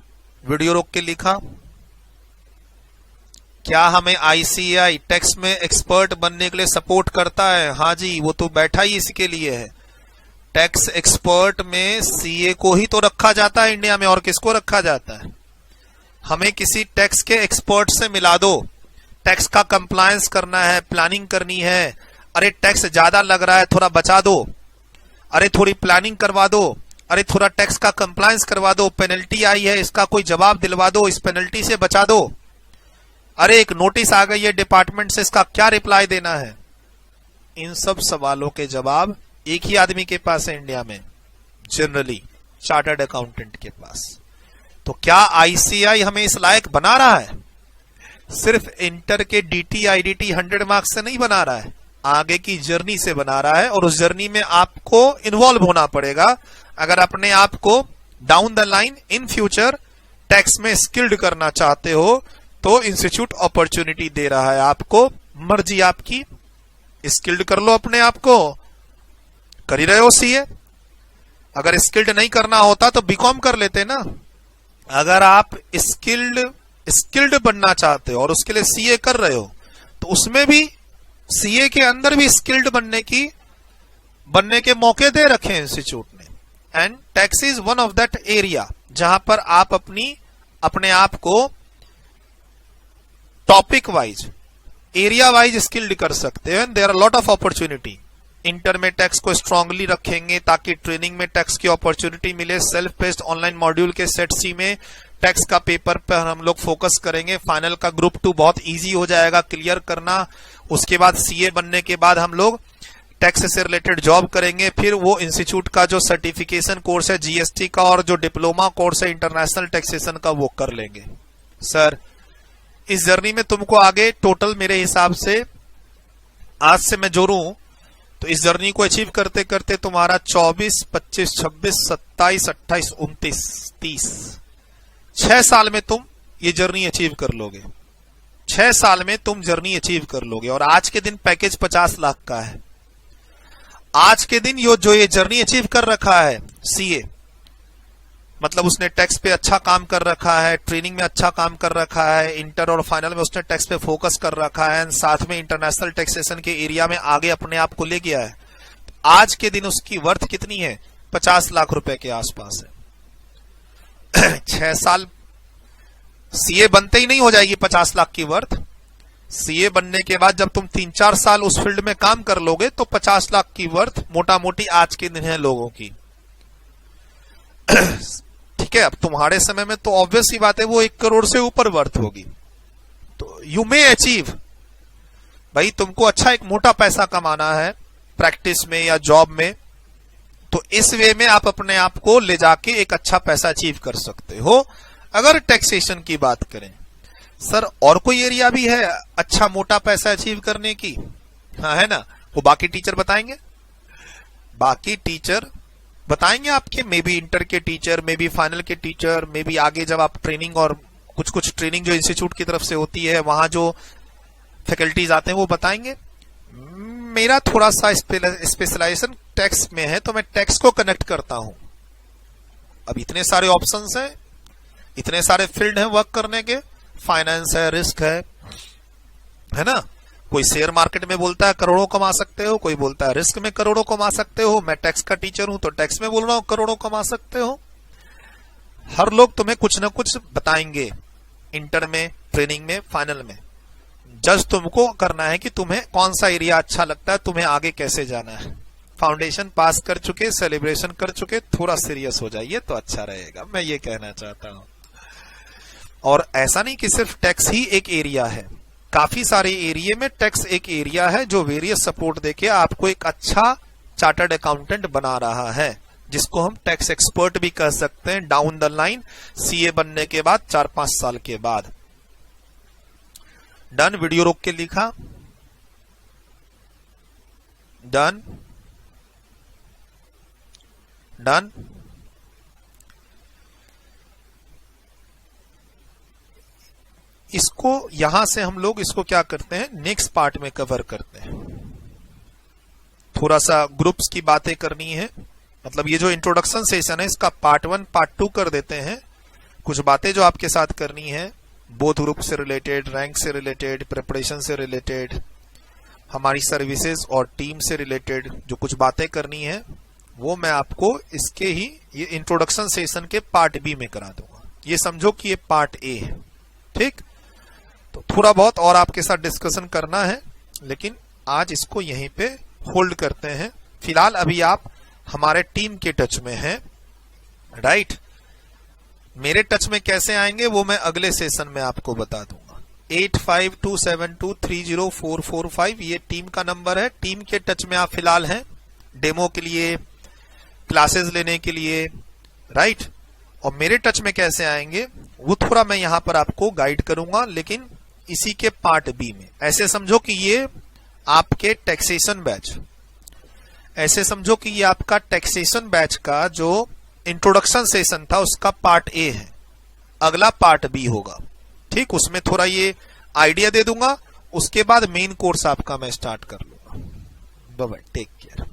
वीडियो रोक के लिखा। क्या हमें आईसीएआई टैक्स में एक्सपर्ट बनने के लिए सपोर्ट करता है? हाँ जी, वो तो बैठा ही इसके लिए है। टैक्स एक्सपर्ट में सीए को ही तो रखा जाता है इंडिया में, और किसको रखा जाता है? हमें किसी टैक्स के एक्सपर्ट से मिला दो। टैक्स का कंप्लायंस करना है, प्लानिंग करनी है। अरे टैक्स ज्यादा लग रहा है, थोड़ा बचा दो। अरे थोड़ी प्लानिंग करवा दो। अरे थोड़ा टैक्स का कंप्लायंस करवा दो। पेनल्टी आई है, इसका कोई जवाब दिलवा दो, इस पेनल्टी से बचा दो। अरे एक नोटिस आ गई है डिपार्टमेंट से, इसका क्या रिप्लाई देना है? इन सब सवालों के जवाब एक ही आदमी के पास है इंडिया में जनरली, चार्टर्ड अकाउंटेंट के पास। तो क्या आईसीआई हमें इस लायक बना रहा है? सिर्फ इंटर के डीटी आईडीटी 100 मार्क्स से नहीं बना रहा है, आगे की जर्नी से बना रहा है। और उस जर्नी में आपको इन्वॉल्व होना पड़ेगा अगर अपने आप को down the line in future tax में स्किल्ड करना चाहते हो। तो इंस्टीट्यूट अपॉर्चुनिटी दे रहा है आपको, मर्जी आपकी, स्किल्ड कर लो अपने आप को। कर ही रहे हो सीए, अगर स्किल्ड नहीं करना होता तो बीकॉम कर लेते ना। अगर आप स्किल्ड बनना चाहते हो और उसके लिए सीए कर रहे हो तो उसमें भी सीए के अंदर भी स्किल्ड बनने के मौके दे रखे हैं इंस्टीट्यूट ने। And tax is one of that area जहां पर आप अपने आप को topic wise, area wise skilled कर सकते हैं। There are lot of opportunity. Inter में टैक्स को स्ट्रांगली रखेंगे ताकि ट्रेनिंग में टैक्स की अपॉर्चुनिटी मिले। सेल्फ बेस्ड ऑनलाइन मॉड्यूल के सेट सी में टैक्स का पेपर पर हम लोग फोकस करेंगे। फाइनल का ग्रुप 2 बहुत इजी हो जाएगा क्लियर करना। उसके बाद सीए बनने के बाद हम लोग टैक्स से रिलेटेड जॉब करेंगे। फिर वो इंस्टीट्यूट का जो सर्टिफिकेशन कोर्स है जीएसटी का और जो डिप्लोमा कोर्स है इंटरनेशनल टैक्सेशन का वो कर लेंगे। सर इस जर्नी में तुमको आगे टोटल मेरे हिसाब से आज से मैं जोड़ूं तो इस जर्नी को अचीव करते करते तुम्हारा 24, 25, 26, 27, 28, 29, 30 6 साल में तुम ये जर्नी अचीव कर लोगे। 6 साल में तुम जर्नी अचीव कर लोगे। और आज के दिन पैकेज 50 लाख का है। आज के दिन जो ये जर्नी अचीव कर रखा है सीए, मतलब उसने टैक्स पे अच्छा काम कर रखा है, ट्रेनिंग में अच्छा काम कर रखा है, इंटर और फाइनल में उसने टैक्स पे फोकस कर रखा है, साथ में इंटरनेशनल टैक्सेशन के एरिया में आगे अपने आप को ले गया है। आज के दिन उसकी वर्थ कितनी है? 50 लाख रुपए के आसपास है। 6 साल सीए बनते ही नहीं हो जाएगी 50 लाख की वर्थ। सीए बनने के बाद जब तुम 3-4 साल उस फील्ड में काम कर लोगे तो 50 लाख की वर्थ मोटा मोटी आज के दिन है लोगों की। ठीक है, अब तुम्हारे समय में तो ऑब्वियस ही बात है वो 1 करोड़ से ऊपर वर्थ होगी। तो यू मे अचीव, भाई तुमको अच्छा एक मोटा पैसा कमाना है प्रैक्टिस में या जॉब में, तो इस वे में आप अपने आप को ले जाके एक अच्छा पैसा अचीव कर सकते हो। अगर टैक्सेशन की बात करें, सर और कोई एरिया भी है अच्छा मोटा पैसा अचीव करने की? हाँ है ना, वो बाकी टीचर बताएंगे। बाकी टीचर बताएंगे आपके, मे बी इंटर के टीचर, मे बी फाइनल के टीचर, मे बी आगे जब आप ट्रेनिंग और कुछ ट्रेनिंग जो इंस्टीट्यूट की तरफ से होती है वहां जो फैकल्टीज आते हैं वो बताएंगे। मेरा थोड़ा सा स्पेशलाइजेशन टैक्स में है तो मैं टैक्स को कनेक्ट करता हूं। अब इतने सारे ऑप्शंस हैं, इतने सारे फील्ड हैं वर्क करने के, फाइनेंस है, रिस्क है ना। कोई शेयर मार्केट में बोलता है करोड़ों कमा सकते हो, कोई बोलता है रिस्क में करोड़ों कमा सकते हो। मैं टैक्स का टीचर हूं तो टैक्स में बोल रहा हूं करोड़ों कमा सकते हो। हर लोग तुम्हें कुछ ना कुछ बताएंगे, इंटर में, ट्रेनिंग में, फाइनल में। जज तुमको करना है कि तुम्हें कौन सा एरिया अच्छा लगता है, तुम्हें आगे कैसे जाना है। फाउंडेशन पास कर चुके, सेलिब्रेशन कर चुके, थोड़ा सीरियस हो जाइए तो अच्छा रहेगा, मैं ये कहना चाहता हूं। और ऐसा नहीं कि सिर्फ टैक्स ही एक एरिया है, काफी सारे एरिया में टैक्स एक एरिया है जो वेरियस सपोर्ट देके आपको एक अच्छा चार्टर्ड अकाउंटेंट बना रहा है, जिसको हम टैक्स एक्सपर्ट भी कह सकते हैं डाउन द लाइन सीए बनने के बाद 4-5 साल के बाद। डन, वीडियो रोक के लिखा डन डन। इसको यहां से हम लोग इसको क्या करते हैं, नेक्स्ट पार्ट में कवर करते हैं। थोड़ा सा ग्रुप्स की बातें करनी है, मतलब ये जो इंट्रोडक्शन सेशन है इसका पार्ट 1 पार्ट 2 कर देते हैं। कुछ बातें जो आपके साथ करनी है, बोथ ग्रुप से रिलेटेड, रैंक से रिलेटेड, प्रिपरेशन से रिलेटेड, हमारी सर्विसेज और टीम से रिलेटेड जो कुछ बातें करनी है वो मैं आपको इसके ही ये इंट्रोडक्शन सेशन के पार्ट बी में करा दूंगा। ये समझो कि ये पार्ट ए है, ठीक। तो थोड़ा बहुत और आपके साथ डिस्कशन करना है, लेकिन आज इसको यहीं पे होल्ड करते हैं। फिलहाल अभी आप हमारे टीम के टच में हैं, राइट। मेरे टच में कैसे आएंगे वो मैं अगले सेशन में आपको बता दूंगा। 8527230445 ये टीम का नंबर है। टीम के टच में आप फिलहाल हैं, डेमो के लिए, क्लासेस लेने के लिए, राइट। और मेरे टच में कैसे आएंगे वो थोड़ा मैं यहां पर आपको गाइड करूंगा, लेकिन इसी के पार्ट बी में। ऐसे समझो कि ये आपके टैक्सेशन बैच, ऐसे समझो कि ये आपका टैक्सेशन बैच का जो इंट्रोडक्शन सेशन था उसका पार्ट ए है, अगला पार्ट बी होगा। ठीक, उसमें थोड़ा ये आइडिया दे दूंगा, उसके बाद मेन कोर्स आपका मैं स्टार्ट कर लूंगा। Bye bye, take care.